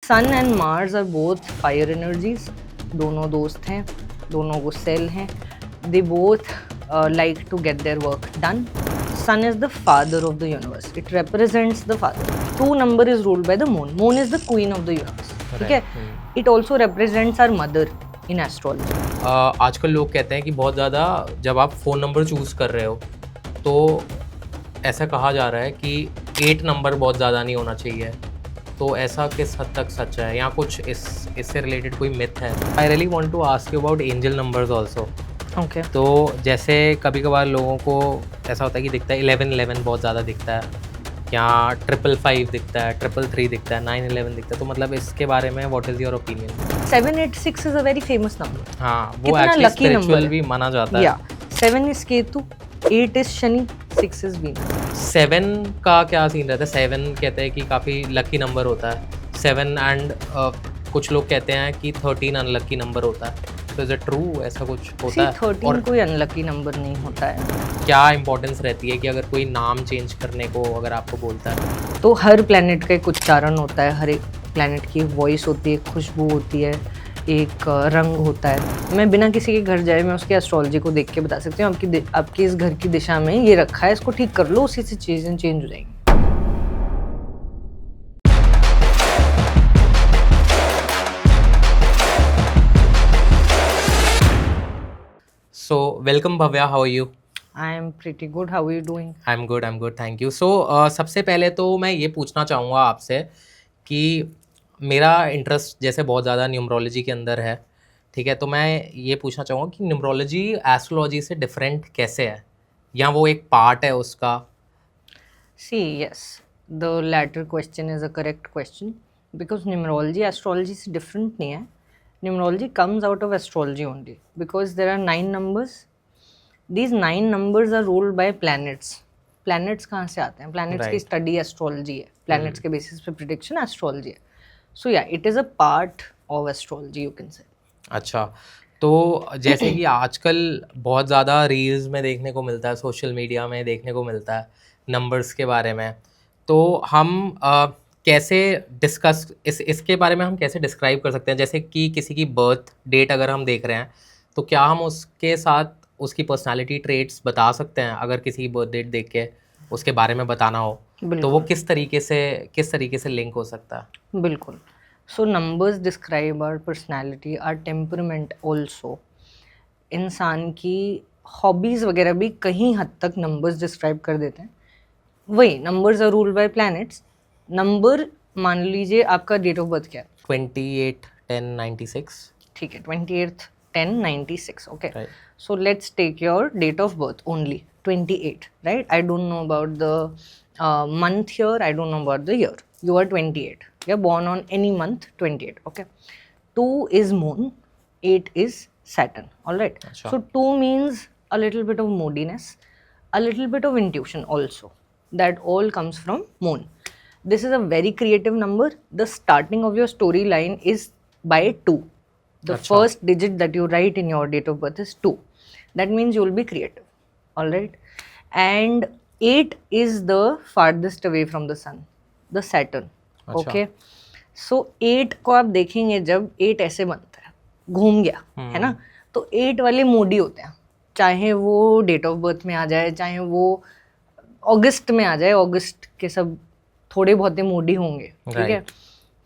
Sun and Mars are both fire energies, दोनों दोस्त हैं, दोनों को सेल हैं, they both like to get their work done. Sun is the father of the universe, it represents the father. 2 number is ruled by the moon, moon is the queen of the universe, ठीक है. It also represents our mother in astrology. आजकल लोग कहते हैं कि बहुत ज़्यादा जब आप फ़ोन नंबर चूज़ कर रहे हो तो ऐसा कहा जा रहा है कि 8 नंबर बहुत ज़्यादा नहीं होना चाहिए, तो ऐसा किस हद तक सच है या कुछ इससे रिलेटेड कोई मिथ है? I really want to ask you about angel numbers also. Okay. तो जैसे कभी कभार लोगों को ऐसा होता है कि दिखता है 1111 बहुत ज़्यादा दिखता है, या 555 दिखता है, 333 दिखता है, 911 दिखता है, तो मतलब इसके बारे में what is your opinion? 786 is a very famous number. हाँ, वो कितना एक्चुअली lucky number स्पिरिचुअल है. भी माना जाता है. Yeah, 7 is Ketu, 8 is Shani, 6 is Venus. 7 का क्या सीन रहता है? 7 कहते हैं कि काफ़ी लकी नंबर होता है. 7 एंड कुछ लोग कहते हैं कि 13 अनलकी नंबर होता है. तो इज इट ट्रू, ऐसा कुछ होता है? 13 और कोई अनलकी नंबर नहीं होता है. क्या इंपॉर्टेंस रहती है कि अगर कोई नाम चेंज करने को अगर आपको बोलता है? तो हर प्लैनेट का एक उच्चारण होता है, हर एक प्लैनेट की एक वॉइस होती है, खुशबू होती है, एक रंग होता है. मैं बिना किसी के घर जाए मैं उसकी एस्ट्रोलॉजी को देख के बता सकती हूँ आपकी इस घर की दिशा में ये रखा है, इसको ठीक कर लो, उसी से चीज़ें चेंज हो जाएंगी. So welcome Bhavya, how are you? I am pretty good. How are you doing? I'm good, thank you. So सबसे पहले तो मैं ये पूछना चाहूँगा आपसे कि मेरा इंटरेस्ट जैसे बहुत ज़्यादा न्यूमरोलॉजी के अंदर है, ठीक है, तो मैं ये पूछना चाहूँगा कि न्यूमरोलॉजी एस्ट्रोलॉजी से डिफरेंट कैसे है, या वो एक पार्ट है उसका? See, yes, the latter question is a correct question because numerology astrology से different नहीं है. Numerology comes out of astrology only because there are 9 numbers. These 9 numbers are ruled by planets. Planets कहाँ से आते हैं? Planets की study astrology है. Planets के basis पे prediction astrology है. So yeah, it is a part of astrology you can say. अच्छा, तो जैसे कि आजकल बहुत ज़्यादा रील्स में देखने को मिलता है, सोशल मीडिया में देखने को मिलता है नंबर्स के बारे में, तो हम कैसे डिस्कस इसके बारे में हम कैसे डिस्क्राइब कर सकते हैं? जैसे कि किसी की बर्थ डेट अगर हम देख रहे हैं तो क्या हम उसके साथ उसकी पर्सनालिटी ट्रेट्स बता सकते हैं? अगर किसी की बर्थ डेट देख के उसके बारे में बताना हो तो वो किस तरीके से लिंक हो सकता है? बिल्कुल. So numbers describe our personality, our temperament also. इंसान की हॉबीज़ वगैरह भी कहीं हद तक नंबर्स डिस्क्राइब कर देते हैं. वही numbers are ruled by planets. Number मान लीजिए आपका डेट ऑफ बर्थ क्या है? 28/10/96. ठीक है, 28/10/96. Okay, so let's take your date of birth only 28, right? I don't know about the month here, I don't know about the year. You are 28. You're born on any month 28. Okay. 2 is moon, 8 is Saturn. All right. Achha. So 2 means a little bit of moodiness, a little bit of intuition also. That all comes from moon. This is a very creative number. The starting of your storyline is by 2. The Achha. first digit that you write in your date of birth is 2. That means you will be creative. All right. And 8 is the farthest away from the sun, the Saturn. Okay. So 8 को आप देखेंगे, जब 8 ऐसे बनता है, घूम गया है ना, तो 8 वाले मूडी होते हैं, चाहे वो डेट ऑफ बर्थ में आ जाए, चाहे वो अगस्त में आ जाए. अगस्त के सब थोड़े बहुत मूडी होंगे, ठीक है.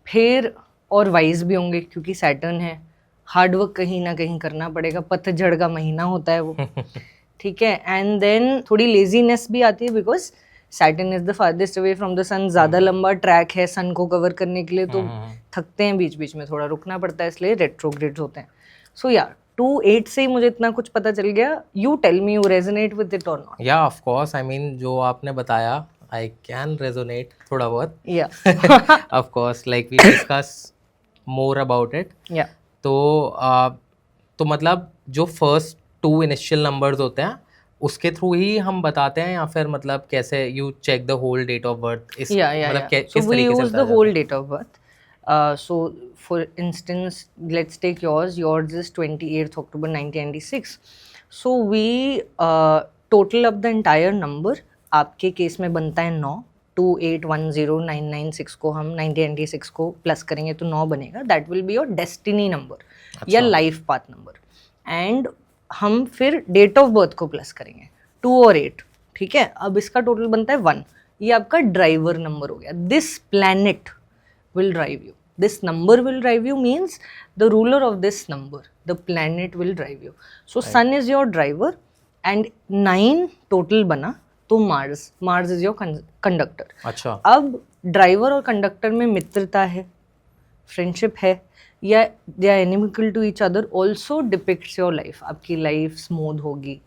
फिर और वाइज भी होंगे क्योंकि सैटर्न है, हार्डवर्क कहीं ना कहीं करना पड़ेगा, पतझड़ का महीना होता है वो. ठीक है. एंड देन थोड़ी लेजीनेस भी आती है because Saturn is the farthest away from the sun. ज़्यादा लंबा ट्रैक है सन को कवर करने के लिए, तो थकते हैं, बीच बीच में थोड़ा रुकना पड़ता है, इसलिए रेट्रोग्रेड्स होते हैं. सो या 2-8 से ही मुझे इतना कुछ पता चल गया. You tell me, you resonate with it or not? Yeah of course, I mean जो आपने बताया आई कैन रेजोनेट थोड़ा बहुत. Yeah of course, like we discuss more about it. या तो मतलब जो फर्स्ट 2 इनिशियल नंबर्स होते हैं उसके थ्रू ही हम बताते हैं, या फिर मतलब कैसे you check the whole date of birth? मतलब किस तरीके से? The whole date of birth. So for instance, let's take yours. Yours is 28th October 1996. So we total up the entire number. आपके केस में बनता है 9. 28109996 को हम 1996 को प्लस करेंगे तो 9 बनेगा, that will be your destiny number या लाइफ पाथ नंबर। एंड हम फिर डेट ऑफ बर्थ को प्लस करेंगे 2 और 8, ठीक है। अब इसका टोटल बनता है 1, ये आपका ड्राइवर नंबर हो गया। This planet will drive you, this number will drive you means the ruler of this number, the planet will drive you. So sun is your driver and 9 total बना तो Mars is your conductor. अच्छा, अब driver और conductor में मित्रता है, friendship है, या they are inimical to each other also depicts your life. आपकी लाइफ स्मूथ होगी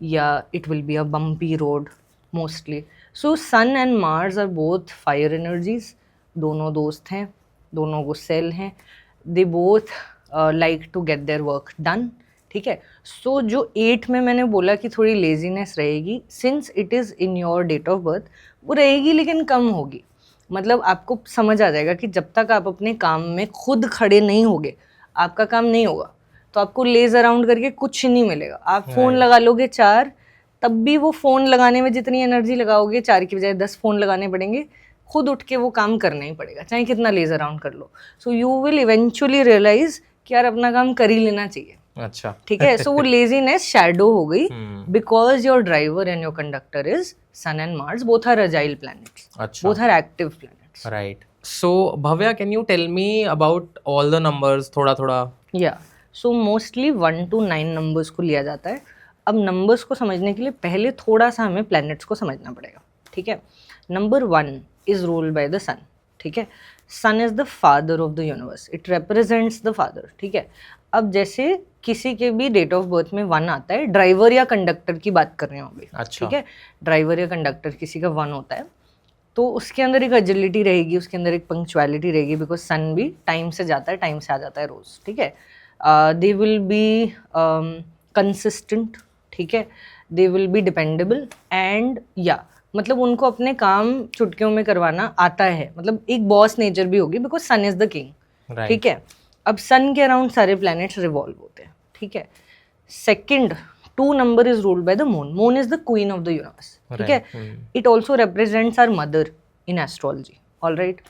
या it will be a bumpy road mostly. So sun and Mars are both fire energies, दोनों दोस्त हैं, दोनों को सेल हैं, they both like to get their work done, ठीक है। सो जो 8 में मैंने बोला कि थोड़ी लेजीनेस रहेगी, since it is in your date of birth, वो रहेगी लेकिन कम होगी। मतलब आपको समझ आ जाएगा कि जब तक आप अपने काम में खुद खड़े नहीं होगे आपका काम नहीं होगा। तो आपको लेज अराउंड करके कुछ नहीं मिलेगा। आप फ़ोन लगा लोगे 4, तब भी वो फ़ोन लगाने में जितनी एनर्जी लगाओगे 4 की बजाय 10 फ़ोन लगाने पड़ेंगे, खुद उठ के वो काम करना ही पड़ेगा, चाहे कितना लेज अराउंड कर लो। So you will eventually realise कि यार अपना काम कर ही लेना चाहिए। अच्छा, ठीक है। सो वो लेजीनेस शैडो हो गई because your driver and your conductor is sun and Mars, both are agile planets, अच्छा, both are active planets. Right. So Bhavya, can you tell me about all the numbers थोड़ा? या सो मोस्टली 1 to 9 नंबर्स को लिया जाता है। अब numbers को समझने के लिए पहले थोड़ा सा हमें प्लैनेट्स को समझना पड़ेगा, ठीक है। Number 1 is ruled by the sun, ठीक है। Sun is the father of the universe, it represents the father, ठीक है। अब जैसे किसी के भी डेट ऑफ बर्थ में 1 आता है, ड्राइवर या कंडक्टर की बात कर रहे हो अभी, अच्छा, ठीक है। ड्राइवर या कंडक्टर किसी का 1 होता है तो उसके अंदर एक एजिलिटी रहेगी, उसके अंदर एक पंक्चुअलिटी रहेगी, बिकॉज सन भी टाइम से जाता है, टाइम से आ जाता है रोज, ठीक है। दे विल बी कंसिस्टेंट, ठीक है। दे विल बी डिपेंडेबल एंड या मतलब उनको अपने काम चुटकियों में करवाना आता है, मतलब एक बॉस नेचर भी होगी because sun is the king, ठीक है। अब सन के अराउंड सारे प्लैनेट्स रिवॉल्व होते हैं, ठीक है। Second 2 number is ruled by the moon, moon is the queen of the universe, ठीक है। It also represents our mother in astrology, alright.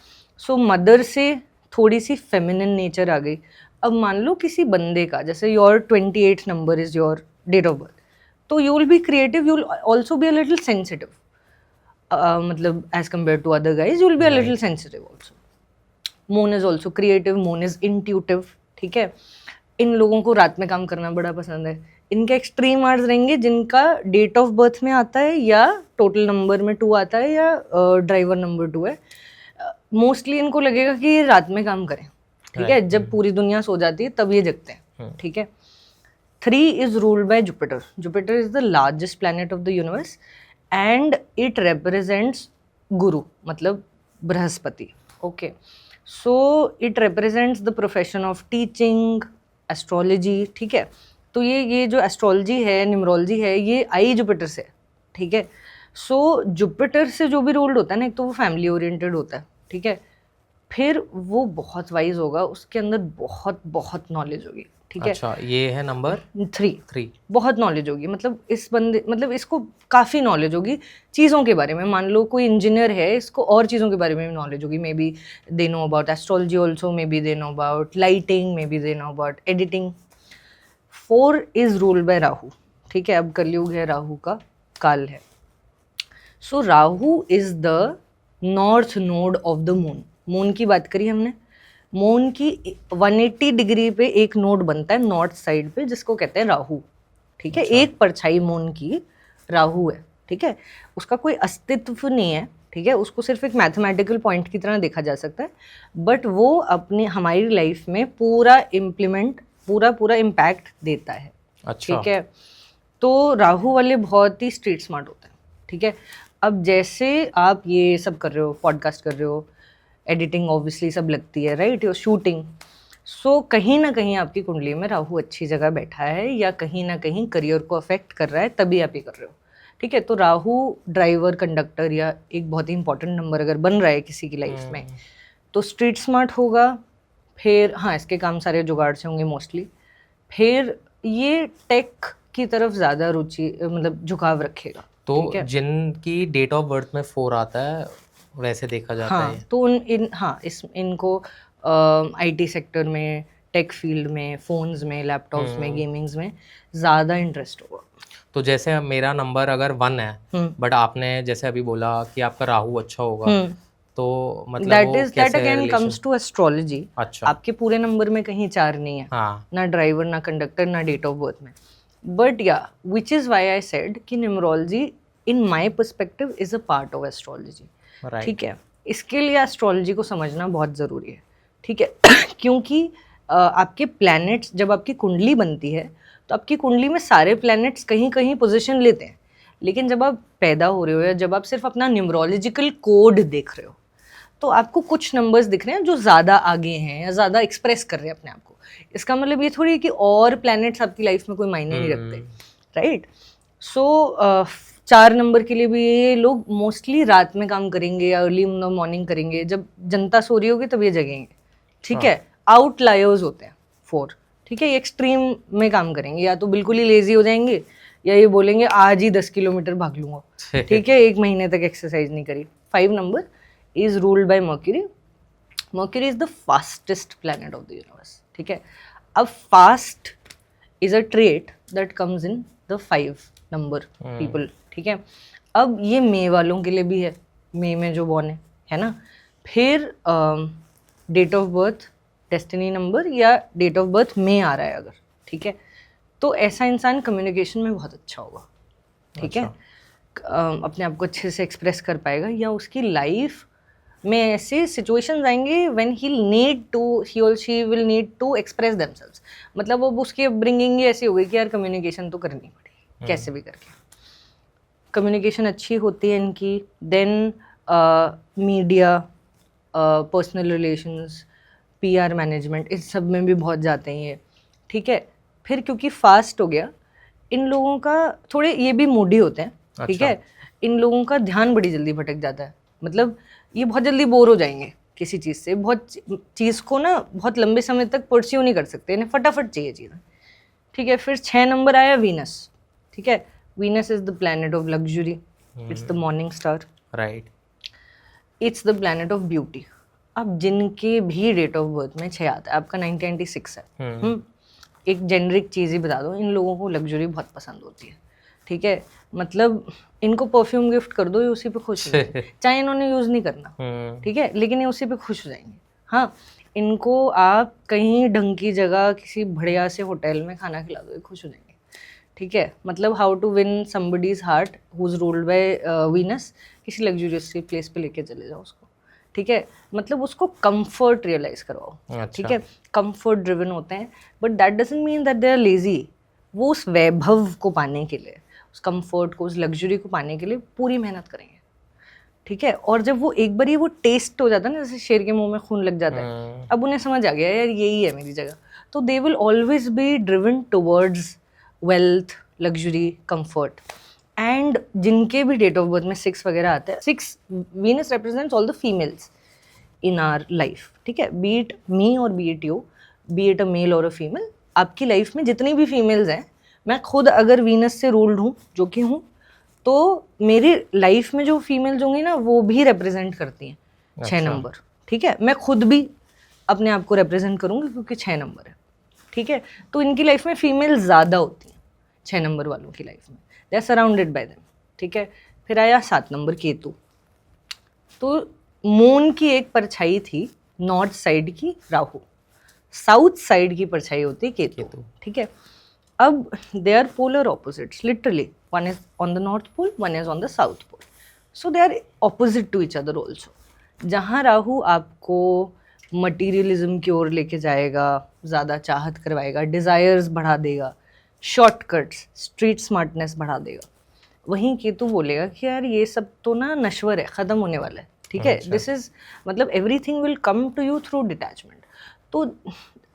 So mother से थोड़ी सी फेमिनिन नेचर आ गई। अब मान लो किसी बंदे का, जैसे your 28 number is your date of birth, तो you will be creative, you will also be a little sensitive, मतलब as compared to other guys, you will be a little sensitive also. Moon is also creative, moon is intuitive, ठीक है। इन लोगों को रात में काम करना बड़ा पसंद है। इनके एक्सट्रीम आर्स रहेंगे जिनका डेट ऑफ बर्थ में आता है या टोटल नंबर में 2 आता है या ड्राइवर नंबर 2 है। मोस्टली इनको लगेगा कि ये रात में काम करें, ठीक है। जब पूरी दुनिया सो जाती है तब ये जगते हैं, ठीक है। 3 is ruled bye Jupiter, Jupiter is the largest planet of the universe and it represents गुरु, मतलब Brihaspati, okay. So it represents the profession of teaching, astrology, ठीक है। तो ये जो एस्ट्रोलॉजी है, न्यूमरोलॉजी है, ये आई जुपिटर से, ठीक है। सो जुपिटर से जो भी रूल्ड होता है ना, एक तो वो फैमिली ओरिएंटेड होता है, ठीक है। फिर वो बहुत वाइज होगा, उसके अंदर बहुत बहुत नॉलेज होगी, ठीक है। अच्छा, ये है नंबर 3 बहुत नॉलेज होगी, मतलब इस बंदे, मतलब इसको काफ़ी नॉलेज होगी चीज़ों के बारे में। मान लो कोई इंजीनियर है, इसको और चीज़ों के बारे में भी नॉलेज होगी, maybe they know about astrology also, maybe they know about lighting, maybe they know about editing. 4 is ruled by Rahu, ठीक है। अब कलयुग है, राहु का काल है। So Rahu is the north node of the moon. Moon की बात करी हमने, मून की 180 डिग्री पे एक नोड बनता है नॉर्थ साइड पे, जिसको कहते हैं राहु, ठीक है। एक परछाई मून की राहु है, ठीक है। उसका कोई अस्तित्व नहीं है, ठीक है। उसको सिर्फ एक मैथमेटिकल पॉइंट की तरह देखा जा सकता है, बट वो अपनी हमारी लाइफ में पूरा इम्पैक्ट देता है, अच्छा, ठीक है। तो राहु वाले बहुत ही स्ट्रीट स्मार्ट होते हैं, ठीक है। अब जैसे आप ये सब कर रहे हो, पॉडकास्ट कर रहे हो, एडिटिंग ऑब्वियसली सब लगती है, राइट, योर शूटिंग। सो कहीं ना कहीं आपकी कुंडली में राहु अच्छी जगह बैठा है या कहीं ना कहीं करियर को अफेक्ट कर रहा है, तभी आप ये कर रहे हो, ठीक है। तो राहु ड्राइवर, कंडक्टर या एक बहुत ही इंपॉर्टेंट नंबर अगर बन रहा है किसी की लाइफ में, तो स्ट्रीट स्मार्ट होगा। फिर हाँ, इसके काम सारे जुगाड़ से होंगे मोस्टली। फिर ये टेक की तरफ ज़्यादा रुचि, मतलब झुकाव रखेगा। तो जिनकी डेट ऑफ बर्थ में 4 आता है वैसे देखा जाता हाँ, है। तो इनको आईटी सेक्टर में, टेक फील्ड में, फोन्स में, लैपटॉप्स में, गेमिंग्स में ज़्यादा इंटरेस्ट होगा। तो जैसे मेरा नंबर अगर 1 है, बट आपने जैसे अभी बोला कि आपका राहु अच्छा होगा, तो मतलब वो दैट कैसे again relation? Comes to astrology. अच्छा। आपके पूरे नंबर में कहीं 4 नहीं है, हाँ। ना ड्राइवर, ना कंडक्टर, ना डेट ऑफ बर्थ में। बट या which is why I said कि numerology in my perspective is a part of astrology. Right. ठीक है, इसके लिए एस्ट्रोलॉजी को समझना बहुत ज़रूरी है। ठीक है क्योंकि आपके प्लैनेट्स, जब आपकी कुंडली बनती है तो आपकी कुंडली में सारे प्लैनेट्स कहीं कहीं पोजीशन लेते हैं, लेकिन जब आप पैदा हो रहे हो या जब आप सिर्फ अपना न्यूमरोलॉजिकल कोड देख रहे हो तो आपको कुछ नंबर्स दिख रहे हैं जो ज़्यादा आगे हैं या ज़्यादा एक्सप्रेस कर रहे हैं अपने आप को। इसका मतलब ये थोड़ी है कि और प्लैनेट्स आपकी लाइफ में कोई मायने नहीं रखते, राइट? सो 4 नंबर के लिए भी ये लोग मोस्टली रात में काम करेंगे या अर्ली इन द मॉर्निंग करेंगे, जब जनता सो रही होगी तब ये जगेंगे। ठीक है, आउटलायर्स होते हैं 4। ठीक है, ये एक्सट्रीम में काम करेंगे, या तो बिल्कुल ही लेजी हो जाएंगे या ये बोलेंगे आज ही 10 किलोमीटर भाग लूंगा। ठीक है, 1 महीने तक एक्सरसाइज नहीं करी। 5 number is ruled by Mercury. Mercury is the fastest planet of the universe. ठीक है, अब fast is a trait that comes in the 5 number people. ठीक है, अब ये मे वालों के लिए भी है, मे में जो बॉर्न है ना। फिर date of birth, destiny number या डेट ऑफ बर्थ में आ रहा है अगर, ठीक है, तो ऐसा इंसान कम्युनिकेशन में बहुत अच्छा होगा। ठीक है, अपने आप को अच्छे से एक्सप्रेस कर पाएगा, या उसकी लाइफ में ऐसे सिचुएशंस आएंगे व्हेन ही और she will need to express themselves. मतलब अब उसकी अपब्रिंगिंग ऐसी हो गई कि यार कम्युनिकेशन तो करनी पड़ेगी कैसे भी करके। कम्युनिकेशन अच्छी होती है इनकी, then media, personal relations, PR management, इस सब में भी बहुत जाते हैं ये। ठीक है, फिर क्योंकि फास्ट हो गया, इन लोगों का थोड़े ये भी मूडी होते हैं। ठीक है, इन लोगों का ध्यान बड़ी जल्दी भटक जाता है, मतलब ये बहुत जल्दी बोर हो जाएंगे किसी चीज़ से, बहुत चीज़ को ना बहुत लंबे समय तक परस्यू नहीं कर सकते, इन्हें फटाफट चाहिए चीज़ें। ठीक है, फिर 6 नंबर आया वीनस। ठीक है, Venus is the planet of luxury, it's the morning star, right, it's the planet of beauty. अब जिनके भी डेट ऑफ बर्थ में 6 आता है, आपका 1996 है, एक जेनरिक चीज़ ही बता दो, इन लोगों को लग्जरी बहुत पसंद होती है। ठीक है, मतलब इनको परफ्यूम गिफ्ट कर दो, ये उसी पे खुश हो जाएंगे, चाहे इन्होंने यूज़ नहीं करना। ठीक है, लेकिन ये उसी पे खुश हो जाएंगे। हाँ, इनको आप कहीं ढंग की जगह किसी बढ़िया से होटल में खाना खिला दो, ये खुश हो जाएंगे। ठीक है, मतलब how to win somebody's heart who is ruled by Venus, किसी लग्जूरियस प्लेस पे लेके चले जाओ उसको। ठीक है, मतलब उसको कंफर्ट रियलाइज करवाओ। ठीक है, कंफर्ट ड्रिवन होते हैं, but that doesn't mean that they are lazy. वो उस वैभव को पाने के लिए, उस कंफर्ट को, उस लग्जरी को पाने के लिए पूरी मेहनत करेंगे। ठीक है, और जब वो एक बार ये वो टेस्ट हो जाता है ना, जैसे शेर के मुंह में खून लग जाता है, अब उन्हें समझ आ गया यार यही है मेरी जगह, तो they will always be driven towards wealth, luxury, comfort. And जिनके भी डेट ऑफ बर्थ में 6 वगैरह आता है, 6 Venus represents all the females in our life. ठीक है, बी इट मी और be it you, be it a male और अ फीमेल, आपकी लाइफ में जितनी भी फीमेल्स हैं, मैं खुद अगर वीनस से रूल्ड हूँ, जो कि हूँ, तो मेरी लाइफ में जो फीमेल्स होंगी ना, वो भी रिप्रेजेंट करती हैं 6 नंबर। ठीक है, मैं खुद भी अपने आप को रिप्रेजेंट करूँगी क्योंकि 6 नंबर है। ठीक है, तो इनकी लाइफ में फीमेल ज़्यादा होती हैं 6 नंबर वालों की लाइफ में, they are surrounded by them. ठीक है, फिर आया 7 नंबर केतु। तो मून की एक परछाई थी नॉर्थ साइड की राहु, साउथ साइड की परछाई होती केतु। ठीक है, अब they are polar opposites literally, one is on the north pole, one is on the south pole, so they are opposite to each other also. जहाँ राहु आपको मटीरियलिज्म की ओर लेके जाएगा, ज़्यादा चाहत करवाएगा, डिज़ायर्स बढ़ा देगा, शॉर्टकट्स, स्ट्रीट स्मार्टनेस बढ़ा देगा, वहीं केतु बोलेगा कि यार ये सब तो ना नश्वर है, ख़त्म होने वाला है। ठीक है, दिस इज़ मतलब everything will come to you through detachment. तो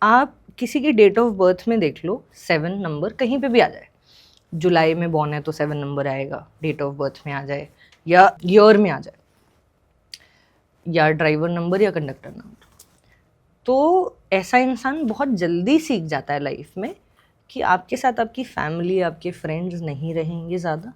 आप किसी की डेट ऑफ बर्थ में देख लो, 7 नंबर कहीं पे भी आ जाए, जुलाई में बॉर्न है तो 7 नंबर आएगा, डेट ऑफ बर्थ में आ जाए या ईयर में आ जाए, या ड्राइवर नंबर या कंडक्टर नंबर, तो ऐसा इंसान बहुत जल्दी सीख जाता है लाइफ में कि आपके साथ आपकी फैमिली, आपके फ्रेंड्स नहीं रहेंगे ज़्यादा,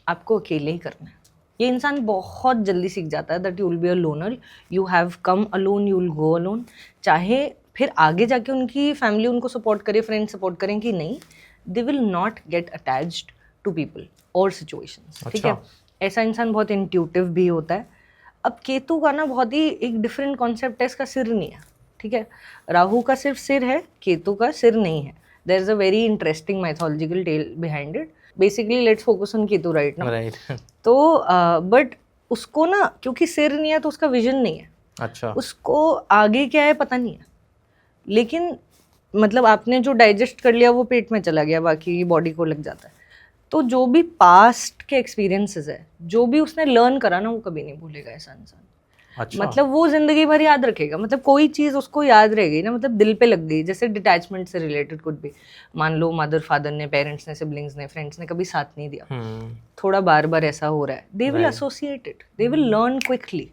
आपको अकेले ही करना है। ये इंसान बहुत जल्दी सीख जाता है that you will be a loner, you have come alone, you will go alone. चाहे फिर आगे जाके उनकी फैमिली उनको सपोर्ट करे, फ्रेंड्स सपोर्ट करें कि नहीं, they will not get attached to people और सिचुएशंस, ठीक है। ऐसा इंसान बहुत इंट्यूटिव भी होता है। अब केतु का ना बहुत ही एक डिफरेंट कॉन्सेप्ट है, इसका सिर नहीं है, ठीक है। राहु का सिर्फ सिर है, केतु का सिर नहीं है। There is a very interesting mythological tale behind it. Basically let's focus on Ketu right now. Right. तो बट उसको ना क्योंकि सिर नहीं है तो उसका विजन नहीं है। अच्छा। उसको आगे क्या है पता नहीं है, लेकिन मतलब आपने जो डाइजेस्ट कर लिया वो पेट में चला गया, बाकी बॉडी को लग जाता है। तो जो भी पास्ट के एक्सपीरियंसेस है, जो भी उसने लर्न करा ना, वो कभी नहीं भूलेगा ऐसा इंसान। अच्छा। मतलब वो जिंदगी भर याद रखेगा। मतलब कोई चीज उसको याद रह गई ना, मतलब दिल पे लग गई, जैसे डिटैचमेंट से रिलेटेड कुछ भी। मान लो मदर फादर ने, पेरेंट्स ने, सिबलिंग्स ने, फ्रेंड्स ने कभी साथ नहीं दिया, थोड़ा बार बार ऐसा हो रहा है, they will associate it, they will learn quickly,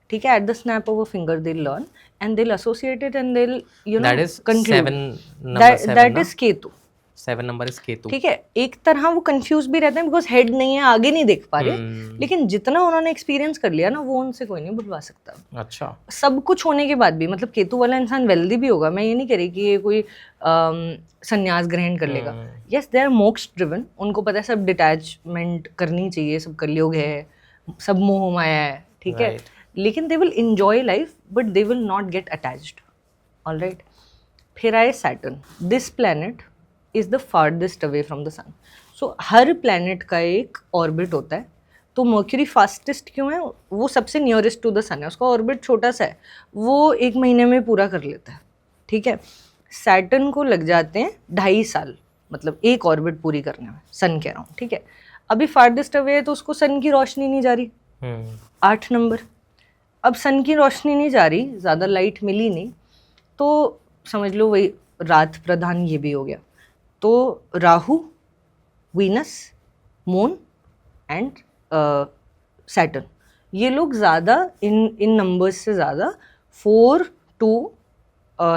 ठीक है। At the snap of a finger they learn and they associate it and they you know that is conclude 7 that is Ketu, 7 number is Ketu. ठीक है। एक तरह वो confuse भी रहते हैं बिकॉज हेड नहीं है, आगे नहीं देख पा रहे, लेकिन जितना उन्होंने एक्सपीरियंस कर लिया ना, वो उनसे कोई नहीं भुलवा सकता। अच्छा। सब कुछ होने के बाद भी, मतलब केतु वाला इंसान वेल्दी भी होगा, मैं ये नहीं कह रही कि ये कोई संन्यास ग्रहण कर लेगा। यस, दे आर मोक्ष ड्रिवन, उनको पता है सब डिटैचमेंट करनी चाहिए, सब कलयुग है, सब मोह माया है, ठीक है। लेकिन they will enjoy life but they will not get attached, alright. फिर आए Saturn. This planet is the farthest away from the sun. So हर प्लैनेट का एक ऑर्बिट होता है। तो मर्क्यूरी फास्टेस्ट क्यों है? वो सबसे नियरेस्ट टू द सन है, उसका ऑर्बिट छोटा सा है, वो 1 महीने में पूरा कर लेता है, ठीक है। सैटर्न को लग जाते हैं 2.5 साल, मतलब एक ऑर्बिट पूरी करने में, सन कह रहा हूँ, ठीक है। अभी फार्देस्ट अवे है तो उसको सन की रोशनी नहीं जा रही, 8 नंबर। अब सन की रोशनी नहीं जा रही, ज़्यादा लाइट मिली नहीं, तो समझ लो वही रात प्रधान ये भी हो गया। तो Rahu, Venus, moon and Saturn, ये लोग ज़्यादा इन नंबर्स से ज़्यादा 4, 2,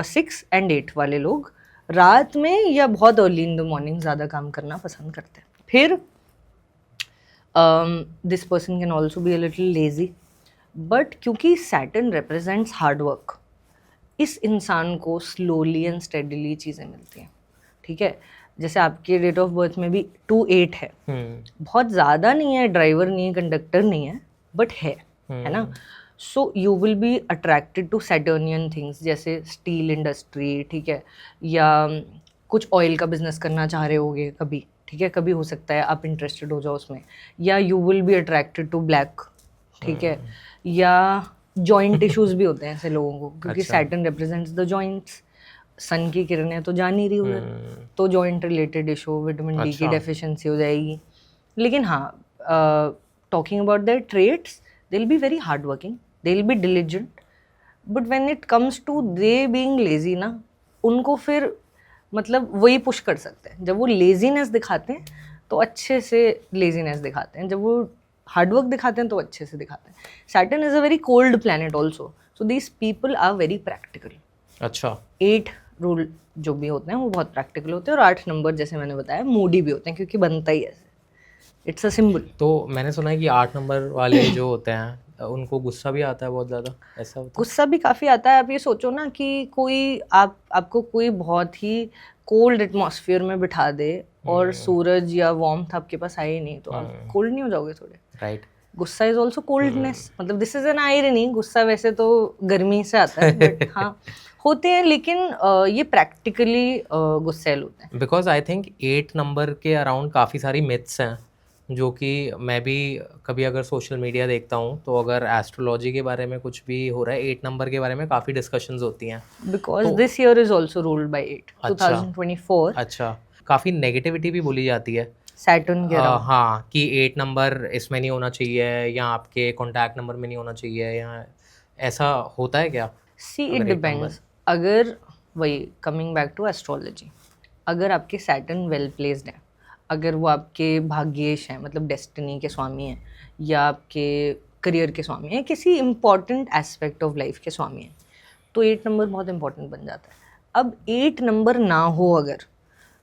6 एंड 8 वाले लोग रात में या बहुत अर्ली इन द मॉर्निंग ज़्यादा काम करना पसंद करते हैं। फिर this person can also be a little lazy, but क्योंकि सैटर्न रिप्रेजेंट्स हार्ड वर्क, इस इंसान को स्लोली एंड स्टेडीली चीज़ें मिलती हैं, ठीक है। जैसे आपके डेट ऑफ बर्थ में भी 2, 8 है, बहुत ज़्यादा नहीं है, ड्राइवर नहीं है, कंडक्टर नहीं है, बट है ना। So you will be attracted to Saturnian things, जैसे स्टील इंडस्ट्री, ठीक है, या कुछ ऑयल का बिजनेस करना चाह रहे होगे कभी, ठीक है, कभी हो सकता है आप इंटरेस्टेड हो जाओ उसमें, या you will be attracted to black, ठीक है, या जॉइंट इश्यूज भी होते हैं ऐसे लोगों को, क्योंकि Saturn represents the joints. Sun की किरणें तो जा नहीं रही उधर, तो joint related issue, vitamin D की डेफिशिएंसी हो जाएगी। लेकिन हाँ, talking about their traits, they will be very hard working, they will be diligent, but when it comes to they being lazy ना, उनको फिर मतलब वही पुश कर सकते हैं। जब वो लेजीनेस दिखाते हैं तो अच्छे से लेजीनेस दिखाते हैं, जब वो हार्डवर्क दिखाते हैं तो अच्छे से दिखाते हैं। Saturn is a very cold planet also, so these people are very practical. अच्छा। 8 रूल जो भी होते हैं वो बहुत प्रैक्टिकल होते हैं, और 8 नंबर जैसे मैंने बताया मूडी भी होते हैं, क्योंकि बनता ही ऐसे, इट्स अ सिंबल। तो मैंने सुना है कि 8 नंबर वाले जो होते हैं उनको गुस्सा भी आता है बहुत ज़्यादा, ऐसा होता है? गुस्सा भी काफ़ी आता है। आप ये सोचो ना कि कोई आपको कोई बहुत ही कोल्ड एटमॉस्फेयर में बिठा दे और सूरज या वार्मथ आपके पास आए ही नहीं, तो आप कोल्ड नहीं हो जाओगे थोड़े? राइट। गुस्सा इज ऑल्सो कोल्डनेस, मतलब दिस इज एन आयरनी। गुस्सा वैसे तो गर्मी से आता है, बट हाँ होते हैं, लेकिन ये प्रैक्टिकली गुस्सैल होते हैं। बिकॉज आई थिंक 8 नंबर के अराउंड काफ़ी सारी मिथ्स हैं, जो कि मैं भी कभी अगर सोशल मीडिया देखता हूँ तो अगर एस्ट्रोलॉजी के बारे में कुछ भी हो रहा है, 8 नंबर के बारे में काफ़ी डिस्कशंस होती हैं। Because this year is also ruled by 8, 2024। अच्छा, काफ़ी नेगेटिविटी भी बोली जाती है सैटर्न के अराउंड। हाँ, कि 8 नंबर इसमें नहीं होना चाहिए, या आपके कॉन्टैक्ट नंबर में नहीं होना चाहिए, या ऐसा होता है क्या? See it depends. अगर वही कमिंग बैक टू एस्ट्रोलॉजी, अगर आपके सैटर्न वेल प्लेस्ड है, अगर वो आपके भाग्येश हैं, मतलब डेस्टिनी के स्वामी हैं, या आपके करियर के स्वामी हैं, किसी इंपॉर्टेंट एस्पेक्ट ऑफ लाइफ के स्वामी हैं, तो 8 नंबर बहुत इंपॉर्टेंट बन जाता है। अब 8 नंबर ना हो अगर,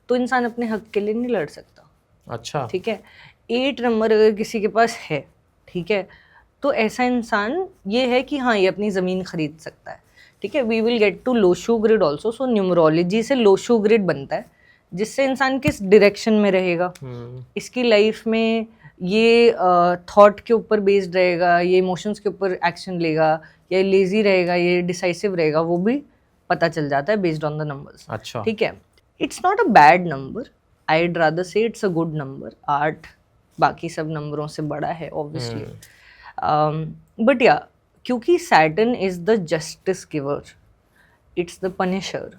तो इंसान अपने हक के लिए नहीं लड़ सकता। अच्छा, ठीक है। 8 नंबर अगर किसी के पास है ठीक है, तो ऐसा इंसान ये है कि हाँ ये अपनी ज़मीन खरीद सकता है, ठीक है। We will get to Lo Shu grid also. So numerology से लोशू ग्रिड बनता है, जिससे इंसान किस डायरेक्शन में रहेगा, इसकी लाइफ में ये थॉट के ऊपर बेस्ड रहेगा, ये इमोशंस के ऊपर एक्शन लेगा, या लेजी रहेगा, ये डिसाइसिव रहेगा, वो भी पता चल जाता है बेस्ड ऑन द नंबर्स। अच्छा, ठीक है, it's not a bad number, I'd rather say it's a good number. 8 बाकी सब नंबरों से बड़ा है ऑब्वियसली, बट या क्योंकि Saturn is the justice giver, it's the Punisher,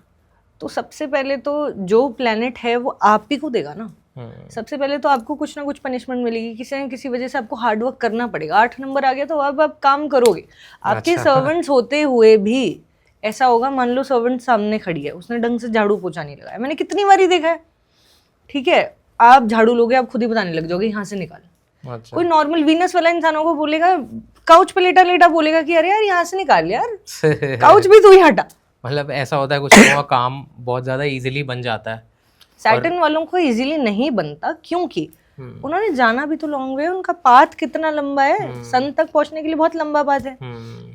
तो सबसे पहले तो जो प्लैनेट है वो आप ही को देगा ना। सबसे पहले तो आपको कुछ ना कुछ पनिशमेंट मिलेगी, किसी न किसी वजह से आपको हार्ड वर्क करना पड़ेगा। 8 नंबर आ गया तो अब आप काम करोगे। आपके सर्वेंट्स होते हुए भी ऐसा होगा, मान लो सर्वेंट सामने खड़ी है, उसने ढंग से झाड़ू पोछा नहीं लगाया, मैंने कितनी बारी देखा है, ठीक है, आप झाड़ू लोगे आप खुद ही बताने लग जाओगे यहाँ से निकाल। अच्छा। कोई नॉर्मल वीनस वाला इंसानों को बोलेगा, काउच पे लेटा लेटा बोलेगा कि अरे यार यहाँ से निकाल यार, काउच भी तू ही हटा। मतलब ऐसा होता है कुछ लोगों का काम बहुत ज्यादा इजीली बन जाता है। सैटर्न वालों को इजीली नहीं बनता, क्योंकि उन्होंने जाना भी तो लॉन्ग वे, उनका पाथ कितना लंबा है, सन तक पहुंचने के लिए बहुत लंबा पाथ है,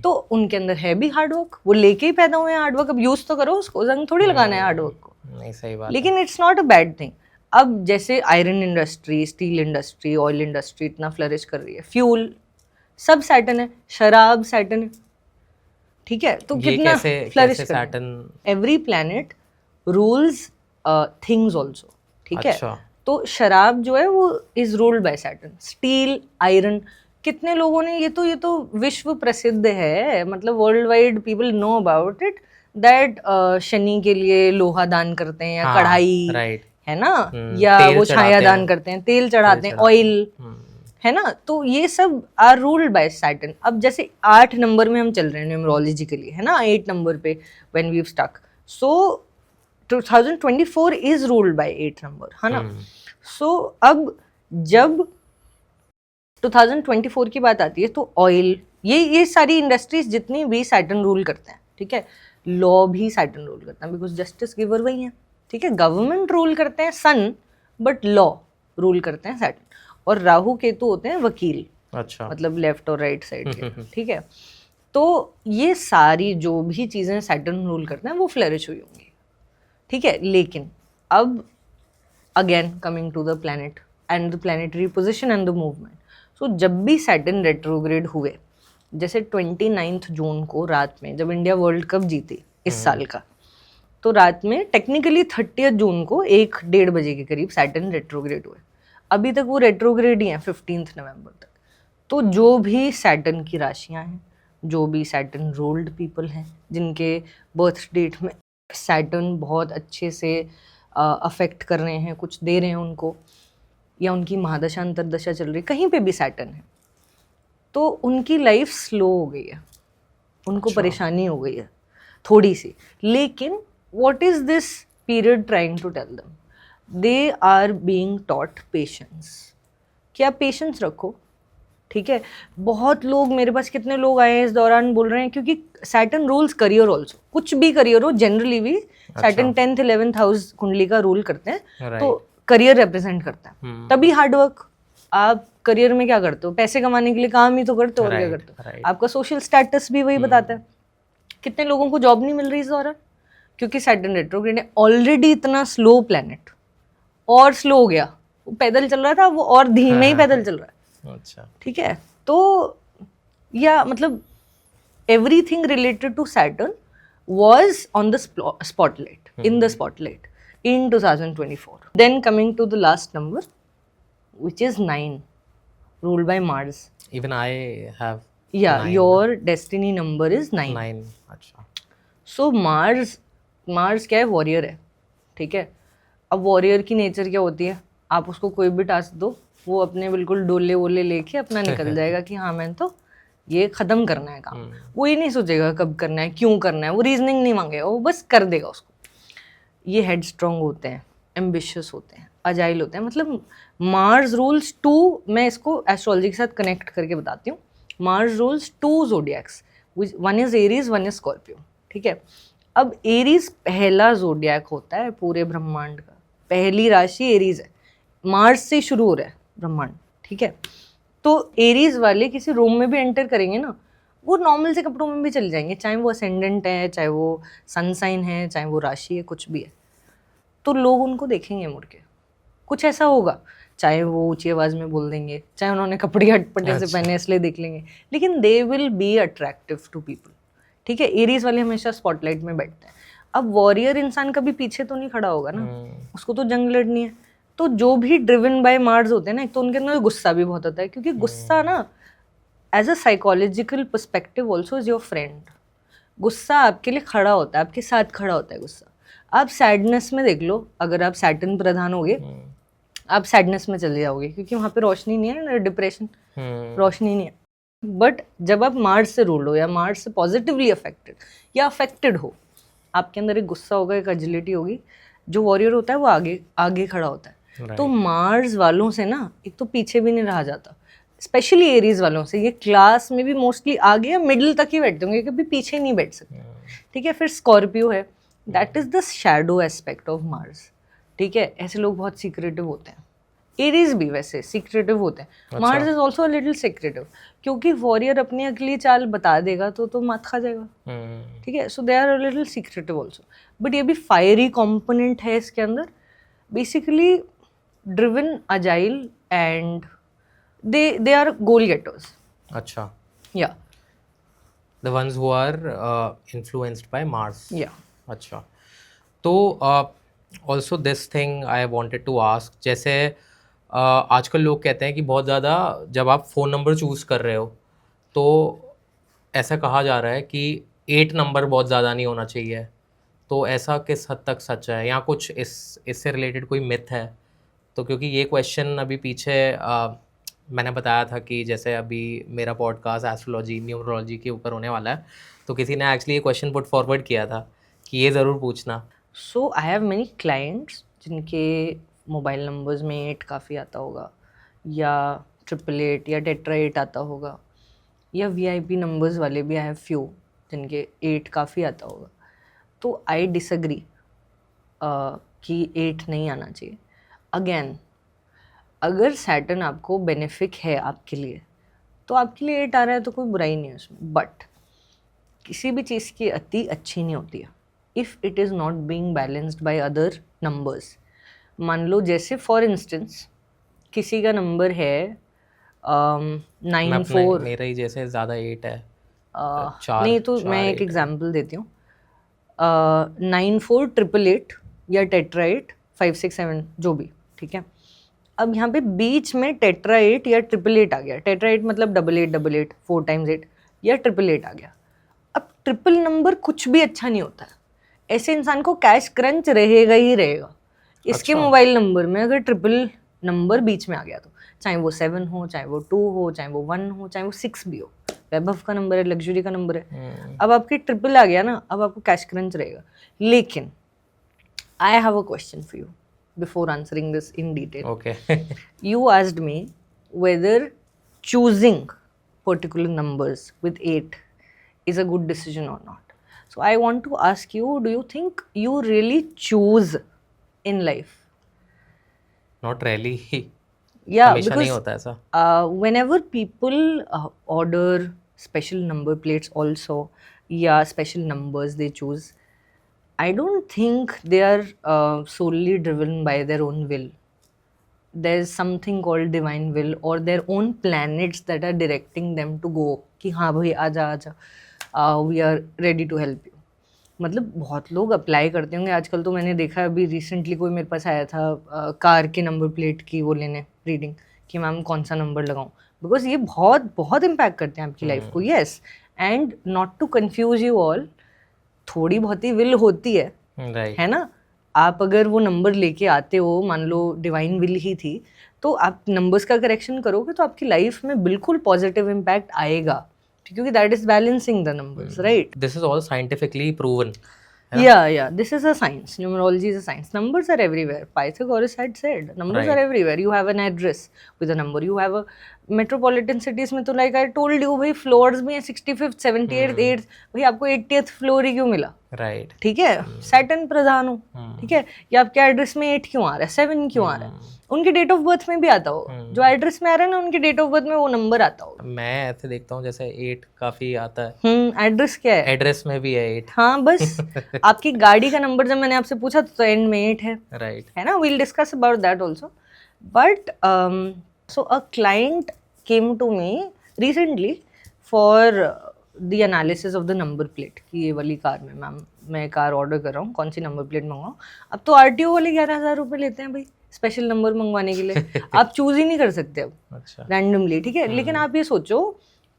तो उनके अंदर है भी हार्डवर्क, वो लेके ही पैदा हुए हैं हार्डवर्क। अब यूज तो करो उसको, जंग थोड़ी लगाना है हार्डवर्क को। नहीं, सही बात। लेकिन it's not a bad thing. अब जैसे iron industry, steel industry, oil industry इतना फ्लरिश कर रही है, फ्यूल सब सैटर्न है, शराब सैटर्न है, ठीक है, तो कितना फ्लरिश कर रहा है। Every planet rules things also, ठीक है। तो शराब जो है वो is ruled bye Saturn. Steel, iron, कितने लोगों ने, ये तो विश्व प्रसिद्ध है, मतलब world wide people know about it, that Shani के लिए लोहा दान करते हैं, या कढ़ाई है ना, या वो छाया दान करते हैं, तेल चढ़ाते हैं, ऑयल है ना, तो ये सब आर रूल्ड बाय सैटर्न। अब जैसे 8 नंबर में हम चल रहे हैं न्यूमरोलॉजिकली, है ना, 8 नंबर पे when we have stuck, so 2024 is ruled by 8 number, है ना। सो अब जब 2024 की बात आती है तो ऑयल, ये सारी इंडस्ट्रीज जितनी भी सैटर्न रूल करते हैं, ठीक है। लॉ भी सैटर्न रूल करता है, बिकॉज जस्टिस गिवर वही है, ठीक है। गवर्नमेंट रूल करते हैं सन, बट लॉ रूल करते हैं सैटर्न। और राहु केतु होते हैं वकील, अच्छा, मतलब लेफ्ट और राइट साइड के, ठीक है। तो ये सारी जो भी चीजें सैटर्न रूल करते हैं वो फ्लरिश हुई होंगी, ठीक है। लेकिन अब again coming to the planet and the planetary position and the movement, so जब भी सैटर्न रेट्रोग्रेड हुए, जैसे 29 जून को रात में जब इंडिया वर्ल्ड कप जीती इस साल का, तो रात में टेक्निकली 30 जून को 1-1:30 बजे के करीब सैटर्न रेट्रोग्रेड हुए। अभी तक वो रेट्रोग्रेड ही हैं 15 नवंबर तक। तो जो भी सैटर्न की राशियां हैं, जो भी सैटर्न रूल्ड पीपल हैं, जिनके बर्थ डेट में सैटर्न बहुत अच्छे से अफेक्ट कर रहे हैं, कुछ दे रहे हैं उनको, या उनकी महादशा अंतरदशा चल रही है, कहीं पे भी सैटर्न है, तो उनकी लाइफ स्लो हो गई है, उनको परेशानी हो गई है थोड़ी सी। लेकिन what is this period trying to tell them? They are being taught patience, कि आप पेशेंस रखो, ठीक है। बहुत लोग, मेरे पास कितने लोग आए हैं इस दौरान, बोल रहे हैं, क्योंकि सैटर्न रूल्स करियर ऑल्सो, कुछ भी करियर हो, जनरली भी सैटर्न 10th 11th हाउस कुंडली का रूल करते हैं, तो करियर रिप्रेजेंट करता है। तभी हार्डवर्क, आप करियर में क्या करते हो, पैसे कमाने के लिए काम ही तो करते हो, और क्या करते हो। आपका सोशल स्टेटस भी वही बताता है। कितने लोगों को जॉब नहीं मिल रही इस दौरान, क्योंकि सैटर्न रेट्रोग्रेड है, ऑलरेडी इतना स्लो प्लैनेट, और स्लो हो गया, वो पैदल चल रहा था, वो और धीमे ही पैदल चल रहा है, अच्छा, ठीक है। तो या मतलब everything related to Saturn was on the spotlight, in the spotlight in 2024. Then coming to the last number, which is 9, ruled by Mars. Even I have Yeah, 9. your destiny number is 9. 9, अच्छा। So Mars क्या है, warrior है, ठीक है। अब warrior की nature क्या होती है, आप उसको कोई भी टास्क दो, वो अपने बिल्कुल डोले वोले लेके अपना निकल जाएगा कि हाँ मैंने तो ये खत्म करना है काम। वो ये नहीं सोचेगा कब करना है, क्यों करना है, वो रीजनिंग नहीं मांगेगा, वो बस कर देगा उसको। ये हेड स्ट्रॉन्ग होते हैं, एम्बिशियस होते हैं, अजाइल होते हैं, मतलब मार्स रूल्स 2, मैं इसको एस्ट्रोलॉजी के साथ कनेक्ट करके बताती हूँ। Mars rules 2 जोडियक्स, one is Aries, one is Scorpio, ठीक है। अब एरीज पहला जोडियक होता है पूरे ब्रह्मांड का, पहली राशि एरीज है, मार्स से शुरू हो रहा है ब्रह्मांड, ठीक है। तो एरीज वाले किसी रूम में भी एंटर करेंगे ना, वो नॉर्मल से कपड़ों में भी चले जाएंगे, चाहे वो असेंडेंट है, चाहे वो सन साइन है, चाहे वो राशि है, कुछ भी है, तो लोग उनको देखेंगे मुड़ के, कुछ ऐसा होगा, चाहे वो ऊंची आवाज में बोल देंगे, चाहे उन्होंने कपड़े अटपटे से पहने इसलिए देख लेंगे, लेकिन they will be attractive to people, ठीक है। एरीज वाले हमेशा स्पॉटलाइट में बैठते हैं। अब वॉरियर इंसान कभी पीछे तो नहीं खड़ा होगा ना, उसको तो जंग लड़नी है। तो जो भी ड्रिवन बाय मार्स होते हैं ना, एक तो उनके अंदर गुस्सा भी बहुत होता है, क्योंकि गुस्सा ना as a psychological perspective also is your friend. गुस्सा आपके लिए खड़ा होता है, आपके साथ खड़ा होता है गुस्सा। आप सैडनेस में देख लो, अगर आप सैटर्न प्रधान होगे, आप सैडनेस में चले जाओगे, क्योंकि वहाँ पे रोशनी नहीं है ना, डिप्रेशन, रोशनी नहीं है। बट जब आप मार्स से रूल हो या मार्स से पॉजिटिवली अफेक्टेड या अफेक्टेड हो, आपके अंदर एक गुस्सा होगा, एक एजिलिटी होगी। जो वॉरियर होता है वो आगे आगे खड़ा होता है। तो मार्स वालों से ना एक तो पीछे भी नहीं रहा जाता, स्पेशली एरीज वालों से। ये क्लास में भी मोस्टली आगे या मिडिल तक ही बैठते होंगे, कभी पीछे नहीं बैठ सकते, ठीक है। फिर स्कॉर्पियो है, that is the shadow aspect of Mars, ठीक है। ऐसे लोग बहुत सीक्रेटिव होते हैं। एरीज भी वैसे सीक्रेटिव होते हैं। Mars is also little secretive, क्योंकि वॉरियर अपनी अगली चाल बता देगा तो मात खा जाएगा, ठीक है। So they are little secretive also, but ये भी फायरी कॉम्पोनेंट है इसके अंदर। Basically driven, agile and they are goal getters. अच्छा, yeah, the ones who are influenced by Mars. yeah. अच्छा, तो also this thing I wanted to ask, जैसे आजकल लोग कहते हैं कि बहुत ज़्यादा जब आप फ़ोन नंबर चूज़ कर रहे हो तो ऐसा कहा जा रहा है कि 8 नंबर बहुत ज़्यादा नहीं होना चाहिए। तो ऐसा किस हद तक सच है, या कुछ इससे रिलेटेड कोई मिथ है? तो क्योंकि ये क्वेश्चन अभी पीछे मैंने बताया था कि जैसे अभी मेरा पॉडकास्ट एस्ट्रोलॉजी, न्यूमरोलॉजी के ऊपर होने वाला है, तो किसी ने एक्चुअली ये क्वेश्चन पुट फॉरवर्ड किया था कि ये ज़रूर पूछना। सो आई हैव मेनी क्लाइंट्स जिनके मोबाइल नंबर्स में 8 काफ़ी आता होगा, या 888 या टेट्रा 8 आता होगा, या VIP नंबर्स वाले भी आई हैव फ्यू जिनके 8 काफ़ी आता होगा। तो आई डिसएग्री कि 8 नहीं आना चाहिए। अगेन, अगर सैटर्न आपको बेनिफिक है आपके लिए, तो आपके लिए 8 आ रहा है तो कोई बुराई नहीं है उसमें। बट किसी भी चीज़ की अति अच्छी नहीं होती है if it is not being balanced by other numbers. मान लो जैसे फॉर इंस्टेंस किसी का नंबर है 94, मेरा ही जैसे ज़्यादा 8 है, नहीं तो मैं एक एग्जांपल देती हूँ, 9488 या टेट्रा 8 5 6 7 जो भी, ठीक है। अब यहाँ पे बीच में टेट्रा 8 या 888 आ गया। टेट्रा 8 मतलब 8888 4 times 8, या 888 आ गया। अब ट्रिपल नंबर कुछ भी अच्छा नहीं होता है, ऐसे इंसान को कैश क्रंच रहेगा ही रहेगा। इसके मोबाइल नंबर में अगर ट्रिपल नंबर बीच में आ गया, तो चाहे वो 7 हो, चाहे वो 2 हो, चाहे वो 1 हो, चाहे वो 6 भी हो, वैभव का नंबर है, लग्जरी का नंबर है, अब आपके ट्रिपल आ गया ना, अब आपको कैश क्रंच रहेगा। लेकिन I have a question for you before answering this in detail. Okay. You asked me whether choosing particular numbers with 8 is a good decision or not. So I want to ask you, do you think you really choose in life? Not really. Yeah, हमेशा नहीं होता ऐसा। whenever people order special number plates also, yeah, special numbers they choose, I don't think they are solely driven by their own will. There's something called divine will or their own planets that are directing them to go कि हाँ भाई आजा आजा, we are ready to help you. मतलब बहुत लोग apply करते होंगे आजकल। तो मैंने देखा अभी रिसेंटली कोई मेरे पास आया था कार के नंबर प्लेट की वो लेने रीडिंग कि मैम कौन सा नंबर लगाऊं, बिकॉज ये बहुत बहुत इम्पैक्ट करते हैं आपकी लाइफ को। Yes, and not to confuse you all, थोड़ी बहुत ही विल होती है, है ना। आप अगर वो नंबर लेके आते हो, मान लो डिवाइन विल ही थी, तो आप नंबर्स का करेक्शन करोगे तो आपकी लाइफ में बिल्कुल पॉजिटिव इम्पैक्ट आएगा, क्योंकि that is balancing the numbers, right. This is all scientifically proven. Yeah, this is a science. Numerology is a science. Numbers are everywhere. Pythagoras had said, numbers are everywhere. You have an address with a number. You have a metropolitan cities में तो like I told you भाई floors में 65th, 78th, 8th, भाई आपको 80th floor ही क्यों मिला? Right. ठीक है, सैटर्न प्रधान हो, ठीक है, या आपके एड्रेस में 8 क्यों आ रहा है, 7 क्यों आ रहा है, उनके डेट ऑफ बर्थ में भी आता हो, जो एड्रेस में आ रहा है ना उनके डेट ऑफ बर्थ में वो नंबर आता हो। मैं ऐसे देखता हूँ जैसे 8 काफी आता है, एड्रेस क्या है, एड्रेस में भी है 8। हाँ बस आपकी गाड़ी का नंबर जब मैंने आपसे पूछा तो एंड में 8 राइट। है ना, we'll discuss about that also. But so a client came to me recently for the analysis of the number plate कि ये वाली कार में मैम मैं कार ऑर्डर कर रहा हूँ, कौन सी नंबर प्लेट मंगवाऊँ। अब तो RTO वाले 11,000 रुपये लेते हैं भाई स्पेशल नंबर मंगवाने के लिए। आप चूज ही नहीं कर सकते अब अच्छा। रैंडमली, ठीक है। लेकिन आप ये सोचो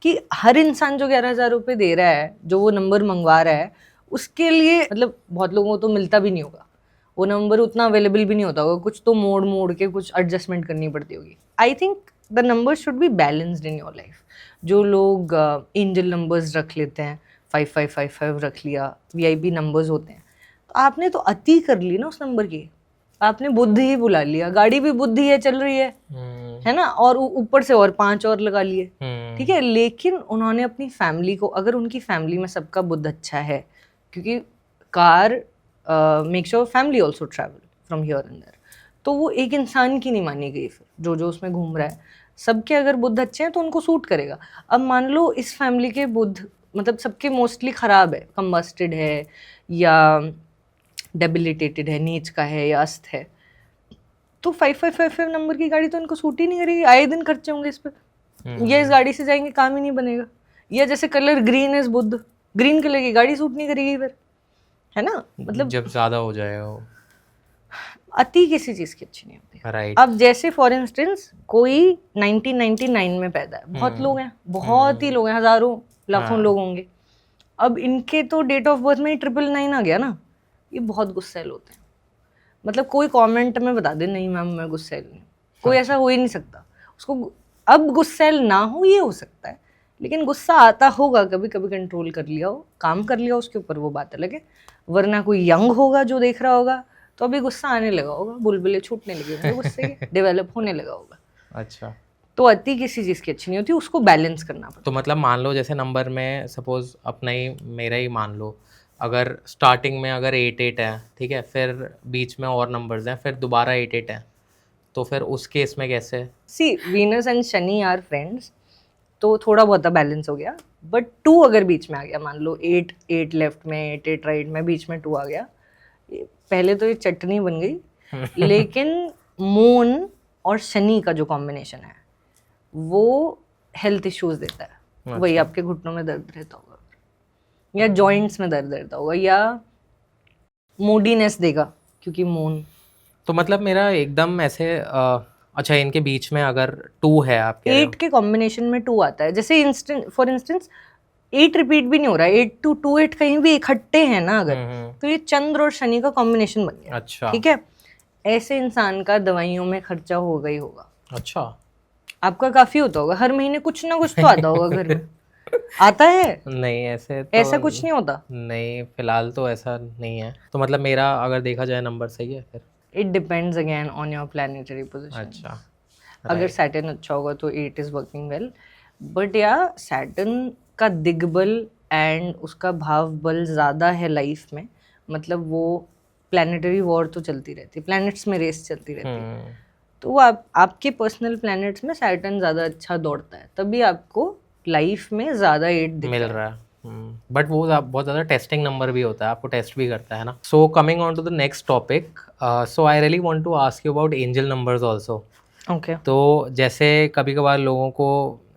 कि हर इंसान जो 11,000 रुपये दे रहा है, जो वो नंबर मंगवा रहा है, उसके लिए मतलब बहुत लोगों को तो मिलता भी नहीं होगा, वो नंबर उतना अवेलेबल भी नहीं होता होगा, कुछ तो मोड़ के कुछ एडजस्टमेंट करनी पड़ती होगी। I think the number should be balanced in your life. जो लोग एंजल नंबर्स रख लेते हैं, 5555 रख लिया, VIP नंबर्स होते हैं, तो आपने तो अति कर ली ना उस नंबर की, आपने बुद्ध ही बुला लिया, गाड़ी भी बुद्धि है चल रही है ना, और ऊपर से और 5 और लगा लिए, ठीक है। लेकिन उन्होंने अपनी फैमिली को, अगर उनकी फैमिली में सबका बुद्ध अच्छा है, क्योंकि car make sure family also travel from here and there, तो वो एक इंसान की नहीं मानी गई फिर, जो उसमें घूम रहा है सबके अगर बुद्ध अच्छे हैं तो उनको सूट करेगा। अब मान लो इस फैमिली के बुद्ध मतलब सबके मोस्टली खराब है, कंबस्टेड है या डेबिलिटेटेड है, नीच का है या अस्त है, तो 5555 नंबर की गाड़ी तो इनको सूट ही नहीं करेगी। आए दिन खर्चे होंगे इस पर, या इस गाड़ी से जाएंगे काम ही नहीं बनेगा। या जैसे colour green is Buddha, green colour की गाड़ी सूट नहीं करेगी फिर, है ना, मतलब जब ज्यादा हो जाएगा वो, अति किसी चीज की अच्छी नहीं होती। राइट। अब जैसे फॉर इंस्टेंस कोई 1999 में पैदा है, बहुत लोग हैं, बहुत ही लोग हैं, हजारों लाखों लोग होंगे, अब इनके तो डेट ऑफ बर्थ में ही 999 आ गया ना, ये बहुत गुस्सैल होते हैं। मतलब कोई कमेंट में बता दे नहीं मैम मैं गुस्सैल नहीं, कोई ऐसा हो ही नहीं सकता उसको। अब गुस्सैल ना हो ये हो सकता है, लेकिन गुस्सा आता होगा, कभी कभी कंट्रोल कर लिया हो, काम कर लिया उसके ऊपर, वो बात अलग है। वरना कोई यंग होगा जो देख रहा होगा तो अभी गुस्सा आने लगा होगा, बुलबुले छूटने लगे होंगे गुस्से के, डेवलप होने लगा होगा। अच्छा, तो अति किसी चीज़ की अच्छी नहीं होती, उसको बैलेंस करना पड़ता है। तो मतलब मान लो जैसे नंबर में सपोज अपना ही मेरा ही मान लो, अगर स्टार्टिंग में अगर 88 है, ठीक है, फिर बीच में और नंबर्स हैं, फिर दोबारा 88 है, तो फिर उस केस में कैसे? See Venus and Shani are friends, तो थोड़ा बहुत बैलेंस हो गया। बट 2 अगर बीच में आ गया, मान लो 8 लेफ्ट में 8 राइट में, बीच में 2 आ गया, पहले तो ये चटनी बन गई। लेकिन मून और शनि का जो कॉम्बिनेशन है वो हेल्थ इश्यूज देता है। वही आपके घुटनों में दर्द रहता होगा, या जॉइंट्स में दर्द रहता होगा, या मूडीनेस देगा क्योंकि मून। तो मतलब मेरा एकदम ऐसे अच्छा, इनके बीच में अगर 2 है, आप कह रहे हो 8 के कॉम्बिनेशन में 2 आता है, जैसे फॉर इंस्टेंस 8 रिपीट भी नहीं हो रहा है, 8 2 2 8 कहीं भी इकट्ठे हैं ना अगर, तो ये चंद्र और शनि का कॉम्बिनेशन बन गया। अच्छा, ठीक है, ऐसे इंसान का दवाइयों में खर्चा होगा ही होगा। अच्छा, आपका काफी होता होगा, हर महीने कुछ ना कुछ तो आता होगा घर में। आता है? नहीं ऐसे तो ऐसा कुछ नहीं होता। नहीं, फिलहाल तो ऐसा नहीं है। तो मतलब मेरा अगर देखा जाए नंबर सही है फिर? It depends again on your planetary position. अच्छा, अगर सैटर्न अच्छा होगा तो 8 इज वर्किंग वेल, बट या सैटर्न का दिग्बल एंड उसका भाव बल ज़्यादा है लाइफ में, मतलब वो प्लैनेटरी वॉर तो चलती रहती है, प्लैनेट्स में रेस चलती रहती है, तो वो आपके पर्सनल प्लैनेट्स में सैटर्न ज़्यादा अच्छा दौड़ता है, तभी आपको लाइफ में ज़्यादा 8 मिल रहा है। बट वो बहुत ज़्यादा टेस्टिंग नंबर भी होता है, आपको टेस्ट भी करता है ना। So coming on to the next topic, so I really want to ask you about angel numbers also. Okay. तो जैसे कभी कभार लोगों को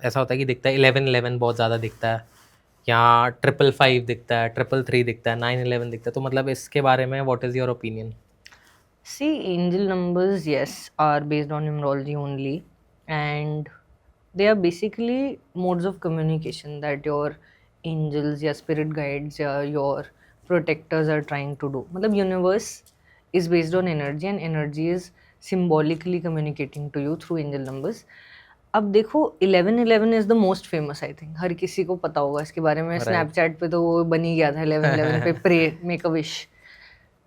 ऐसा होता है कि दिखता है 1111 बहुत ज़्यादा दिखता है, या 555 दिखता है, 333 दिखता है, 911 दिखता है, तो मतलब इसके बारे में what is your opinion? See, angel numbers, yes, are based on numerology only, and they are basically modes of communication that your angels या spirit guides या your protectors are trying to do. मतलब universe is based on energy and energy is symbolically communicating to you through angel numbers. अब देखो 1111 is the most famous, I think हर किसी को पता होगा इसके बारे में। स्नैपचैट पे तो वो बन ही गया था 1111 पे, प्रे मेक अ विश।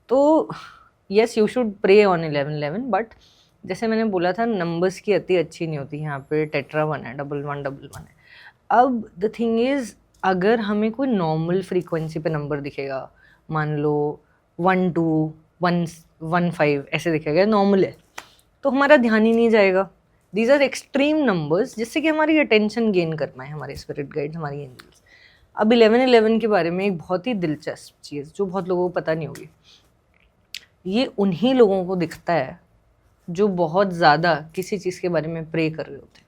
तो yes you should pray on 1111, but जैसे मैंने बोला था नंबर्स की अति अच्छी नहीं होती। यहाँ पे टेट्रा 1 है, 1111 है। अब द थिंग इज, अगर हमें कोई नॉर्मल फ्रीक्वेंसी पे नंबर दिखेगा, मान लो 1 2 1 1 5 ऐसे दिखेगा, नॉर्मल है, तो हमारा ध्यान ही नहीं जाएगा. दीज आर एक्सट्रीम नंबर्स जिससे कि हमारी अटेंशन गेन कर पाए हमारे स्पिरिट गाइड्स, हमारी एंजल्स. अब 11 के बारे में एक बहुत ही दिलचस्प चीज़ जो बहुत लोगों को पता नहीं होगी, ये उन्हीं लोगों को दिखता है जो बहुत ज़्यादा किसी चीज़ के बारे में प्रे कर रहे होते हैं.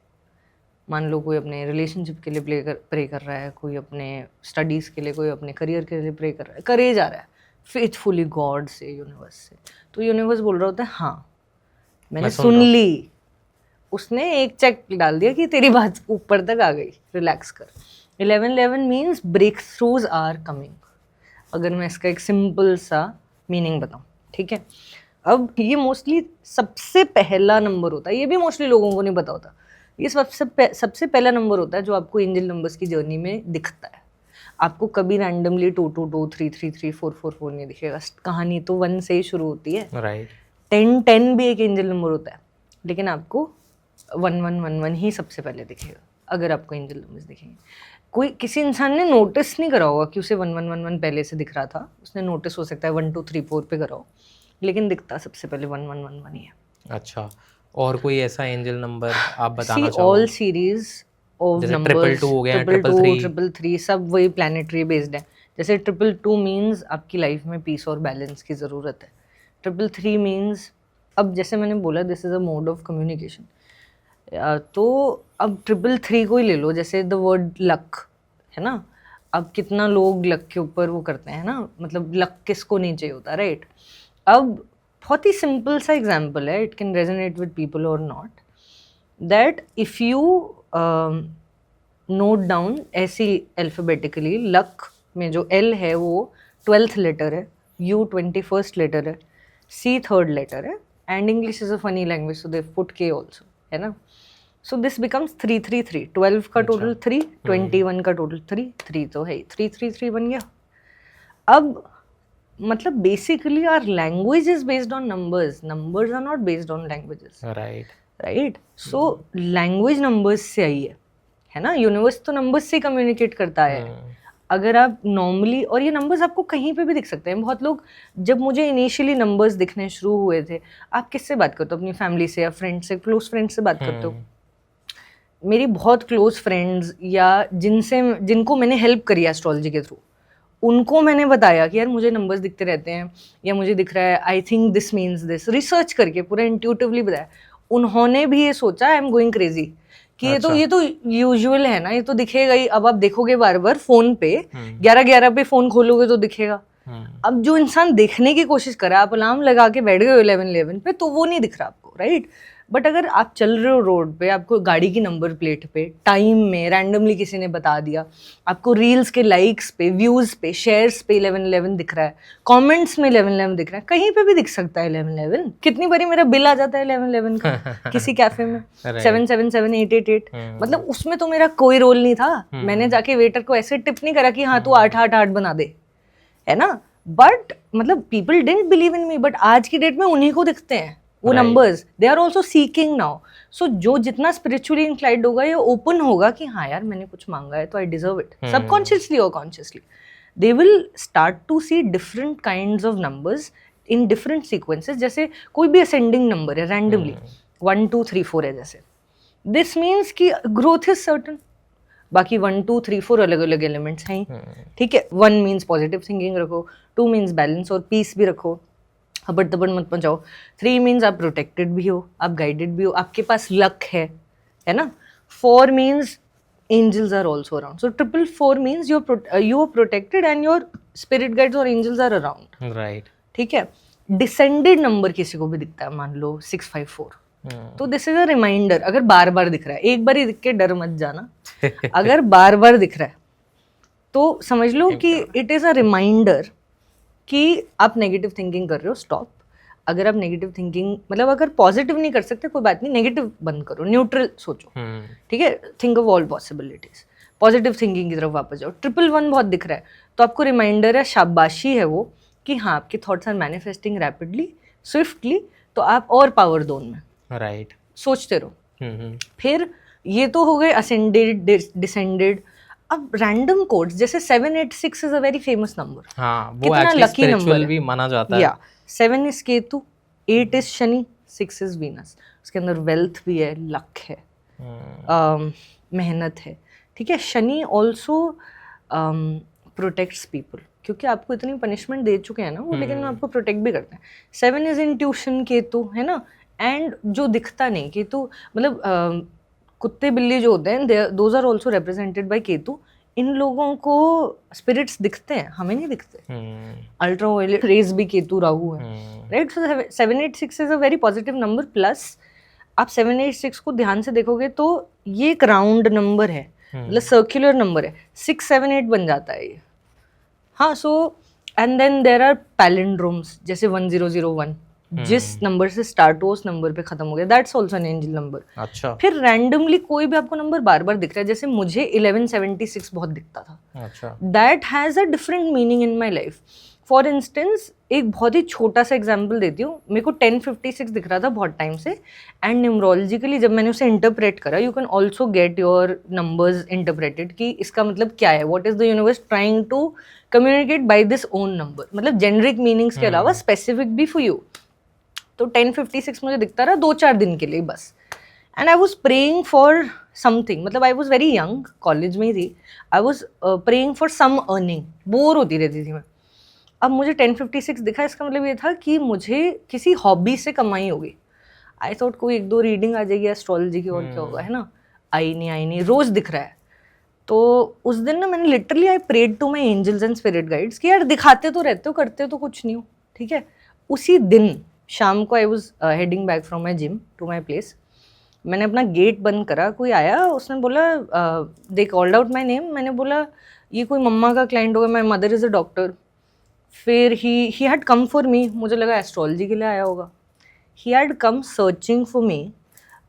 मान लो कोई अपने रिलेशनशिप के लिए प्रे कर रहा है, कोई अपने स्टडीज़ के लिए, कोई अपने करियर के लिए प्रे कर रहा है, करे जा रहा है फेथफुली गॉड से, यूनिवर्स से. तो यूनिवर्स बोल रहा होता है हाँ मैंने सुन ली, उसने एक चेक डाल दिया कि तेरी बात ऊपर तक आ गई, रिलैक्स कर. 11 means breakthroughs are coming, अगर मैं इसका एक सिंपल सा मीनिंग बताऊँ. ठीक है, अब ये मोस्टली सबसे पहला नंबर होता है, ये भी मोस्टली लोगों को नहीं पता होता. ये सबसे पहला नंबर होता है जो आपको एंजल नंबर्स की जर्नी में दिखता है. आपको कभी रैंडमली 2 2 2 3 3 3 4 4 4 नहीं दिखेगा. कहानी तो 1 से ही शुरू होती है. राइट. 10 भी एक एंजल नंबर होता है, लेकिन आपको 1 1 1 1 ही सबसे पहले दिखेगा अगर आपको एंजल नंबर्स दिखेंगे. कोई किसी इंसान ने नोटिस नहीं करा होगा कि उसे 1 1 1 1 पहले से दिख रहा था. उसने नोटिस हो सकता है 1 2 3 4 पे करा हो, लेकिन दिखता सबसे पहले 1 1 1 1 ही है. अच्छा, और कोई ऐसा एंजल नंबर आप बताना See, चाहो? all series of जैसे numbers, 222 हो गया, 222, 333. 333 सब वही प्लानिटरी बेस्ड है. जैसे 222 मीन्स आपकी लाइफ में पीस और बैलेंस की ज़रूरत है. 333 मीन्स, अब जैसे मैंने बोला this is a mode of communication, तो अब 333 को ही ले लो. जैसे द वर्ड लक है ना, अब कितना लोग लक के ऊपर वो करते हैं ना, मतलब लक किसको नहीं चाहिए होता, राइट. अब बहुत ही सिंपल सा एग्जाम्पल है, it can resonate with people और not, that if you note down ऐसी अल्फ़ाबेटिकली, लक में जो L है वो 12th लेटर है, U 21st लेटर है, C 3rd लेटर है, and English is a funny language so they put K also, है ना. So this becomes 333. 12 का टोटल 3, 21 का टोटल 3, 3 तो है ही, 333 बन गया. अब मतलब basically our language is based on numbers, numbers are not based on languages, right. So language numbers से आई है ना. यूनिवर्स तो नंबर्स से कम्युनिकेट करता है. अगर आप नॉर्मली, और ये नंबर्स आपको कहीं पे भी दिख सकते हैं. बहुत लोग, जब मुझे इनिशियली नंबर्स दिखने शुरू हुए थे, आप किससे बात करते हो, अपनी फैमिली से या फ्रेंड से, क्लोज फ्रेंड से बात करते हो. मेरी बहुत क्लोज फ्रेंड्स या जिनको मैंने हेल्प करी एस्ट्रोलॉजी के थ्रू, उनको मैंने बताया कि यार मुझे नंबर्स दिखते रहते हैं या मुझे दिख रहा है, I think this means this, research करके पूरा इंट्यूटिवली बताया. उन्होंने भी ये सोचा आई एम गोइंग क्रेजी कि ये तो यूजुअल है ना, ये तो दिखेगा ही. अब आप देखोगे बार बार फोन पे 11 पे फोन खोलोगे तो दिखेगा. अब जो इंसान देखने की कोशिश कर रहा है, आप अलार्म लगा के बैठ गए 11 पे, तो वो नहीं दिख रहा आपको, राइट. बट अगर आप चल रहे हो रोड पे, आपको गाड़ी की नंबर प्लेट पे टाइम में रैंडमली किसी ने बता दिया, आपको रील्स के लाइक्स पे, व्यूज़ पे, शेयर्स पे 11 दिख रहा है, कमेंट्स में 11 दिख रहा है, कहीं पे भी दिख सकता है 11. कितनी बारी मेरा बिल आ जाता है 11 का किसी कैफे में 777 888. मतलब उसमें तो मेरा कोई रोल नहीं था. मैंने जाके वेटर को ऐसे टिप नहीं करा कि हाँ तू 888 बना दे, है ना. बट मतलब people didn't believe in me, but आज की डेट में उन्हीं को दिखते हैं वो numbers. They are also seeking now. So जो जितना स्पिरिचुअली इंक्लाइंड होगा, ये ओपन होगा कि हाँ यार मैंने कुछ मांगा है तो आई डिजर्व इट, सबकॉन्शियसली और consciously. They will start to see different kinds of numbers in different sequences. जैसे कोई भी असेंडिंग नंबर है रैंडमली 1 2 3 4 है जैसे, दिस मीन्स कि ग्रोथ इज सर्टन. बाकी 1 2 3 4 अलग अलग एलिमेंट्स हैं, ठीक है. 1 मीन्स पॉजिटिव थिंकिंग रखो, 2 मीन्स बैलेंस और पीस भी रखो, हबड़ तबड़ मत पहुंचाओ. 3 मीन्स आप प्रोटेक्टेड भी हो, आप गाइडेड भी हो, आपके पास लक है ना. 4 means angels are also around. So 444 means you are protected and your spirit guides और एंजल्स आर अराउंड, राइट. ठीक है. डिसेंडेड नंबर किसी को भी दिखता है, मान लो 654, तो दिस इज अ रिमाइंडर. अगर बार बार दिख रहा है, एक बार ही दिख के डर मत जाना. अगर बार बार दिख रहा है तो समझ लो कि इट इज अ रिमाइंडर कि आप नेगेटिव थिंकिंग कर रहे हो. स्टॉप. अगर आप नेगेटिव थिंकिंग, मतलब अगर पॉजिटिव नहीं कर सकते कोई बात नहीं, नेगेटिव बंद करो, न्यूट्रल सोचो, ठीक है. Think of all possibilities, positive thinking की तरफ वापस जाओ. 111 बहुत दिख रहा है तो आपको रिमाइंडर है, शाबाशी है वो, कि हाँ आपके thoughts are manifesting rapidly, swiftly, तो आप और पावर दो उनमें, राइट. सोचते रहो. फिर ये तो हो गए असेंडेड डिसेंडेड. अब रैंडम कोड्स जैसे 786 is a very famous number, हाँ, वो कितना एक्चुअली लकी नंबर स्पिरिचुअल है। भी माना जाता है। या 7 is Ketu, 8 is Shani, 6 is Venus. उसके अंदर वेल्थ भी है, लक है, मेहनत है, ठीक है। शनि ऑल्सो प्रोटेक्ट्स पीपल, क्योंकि आपको इतनी पनिशमेंट दे चुके हैं ना वो, लेकिन आपको प्रोटेक्ट भी करते हैं। 7 इज इंट्यूशन, केतु है ना, एंड जो दिखता नहीं केतु, मतलब कुत्ते बिल्ली जो होते हैं those are also represented by Ketu. इन लोगों को स्पिरिट्स दिखते हैं, हमें नहीं दिखते। अल्ट्रा वायलेट रेज भी केतु राहु है, right. So 786 is a very positive number. Plus आप 786 को ध्यान से देखोगे तो ये एक राउंड नंबर है, मतलब सर्कुलर नंबर है, 678 बन जाता है ये। हाँ, so and then there are palindromes, जैसे 1001 जिस नंबर से स्टार्ट हो उस नंबर पे खत्म हो गया, that's also an angel number. अच्छा। फिर रैंडमली कोई भी आपको नंबर बार बार दिख रहा है, जैसे मुझे 1176 बहुत दिखता था, अच्छा। That has a different meaning in my life. For instance, एक बहुत ही छोटा सा एग्जाम्पल देती हूँ। मेरे को 1056 दिख रहा था बहुत टाइम से, एंड न्यूमरोलॉजिकली जब मैंने उसे इंटरप्रेट करा, you can also get your numbers interpreted कि इसका मतलब क्या है, what is the universe trying to communicate by this own number, मतलब जेनरिक मीनिंग्स के अलावा स्पेसिफिक भी फॉर यू। तो 1056 मुझे दिखता रहा 2-4 दिन के लिए बस, and I was praying for something, मतलब I was very young, college में ही थी, I was praying for some earning, bore होती रहती थी मैं। अब मुझे 1056 दिखा, इसका मतलब ये था कि मुझे किसी हॉबी से कमाई होगी। आई थॉट कोई 1-2 रीडिंग आ जाएगी एस्ट्रोलॉजी की, और क्या होगा, है ना। आई नहीं, रोज दिख रहा है। तो उस दिन ना मैंने literally I prayed to my angels and spirit guides कि यार दिखाते तो रहते हो, करते तो कुछ नहीं हो, ठीक है। उसी दिन शाम को I was heading back from my gym to my place, मैंने अपना गेट बंद करा, कोई आया, उसने बोला they called out my name, मैंने बोला ये कोई मम्मा का क्लाइंट होगा, my mother is a doctor. फिर he had come for me, मुझे लगा एस्ट्रोलॉजी के लिए आया होगा। He had come searching for me.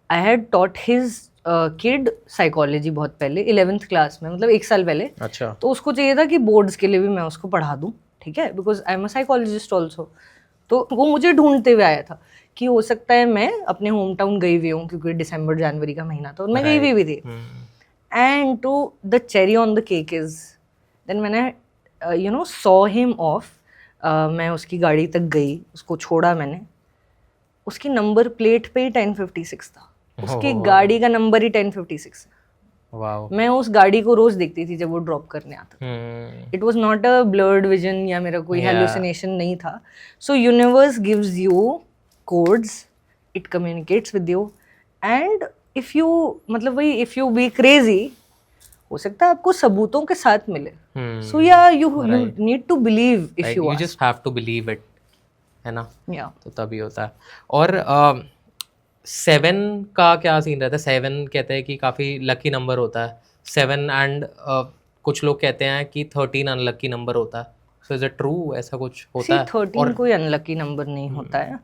I had taught his kid psychology बहुत पहले, 11th क्लास में, मतलब 1 साल पहले। अच्छा। तो उसको चाहिए था कि बोर्ड्स के लिए भी मैं उसको पढ़ा दूँ, ठीक है, because I am a psychologist also. तो वो मुझे ढूंढते हुए आया था कि हो सकता है मैं अपने होम टाउन गई हुई हूँ, क्योंकि दिसंबर जनवरी का महीना था और मैं गई हुई भी थी। And to the cherry on the cake is then मैंने सॉ हिम ऑफ, मैं उसकी गाड़ी तक गई, उसको छोड़ा मैंने, उसकी नंबर प्लेट पे ही 1056 था, उसकी गाड़ी का नंबर ही 1056 है। वाओ। मैं उस गाड़ी को रोज देखती थी जब वो ड्रॉप करने आता था। It was not a blurred vision या मेरा कोई हेलुसिनेशन नहीं था। सो universe gives you codes, it communicates with you, and if you, मतलब वही, इफ यू बी क्रेजी, हो सकता है आपको सबूतों के साथ मिले। So yeah you need to believe if you just have to believe it, है ना। या तो तभी होता है। और 7 का क्या सीन रहता है? 7 कहते हैं कि काफ़ी लकी नंबर होता है 7, एंड कुछ लोग कहते हैं कि 13 अनलकी नंबर होता है। सो इज इट ट्रू, ऐसा कुछ होता है? 13 कोई अनलकी नंबर नहीं होता है।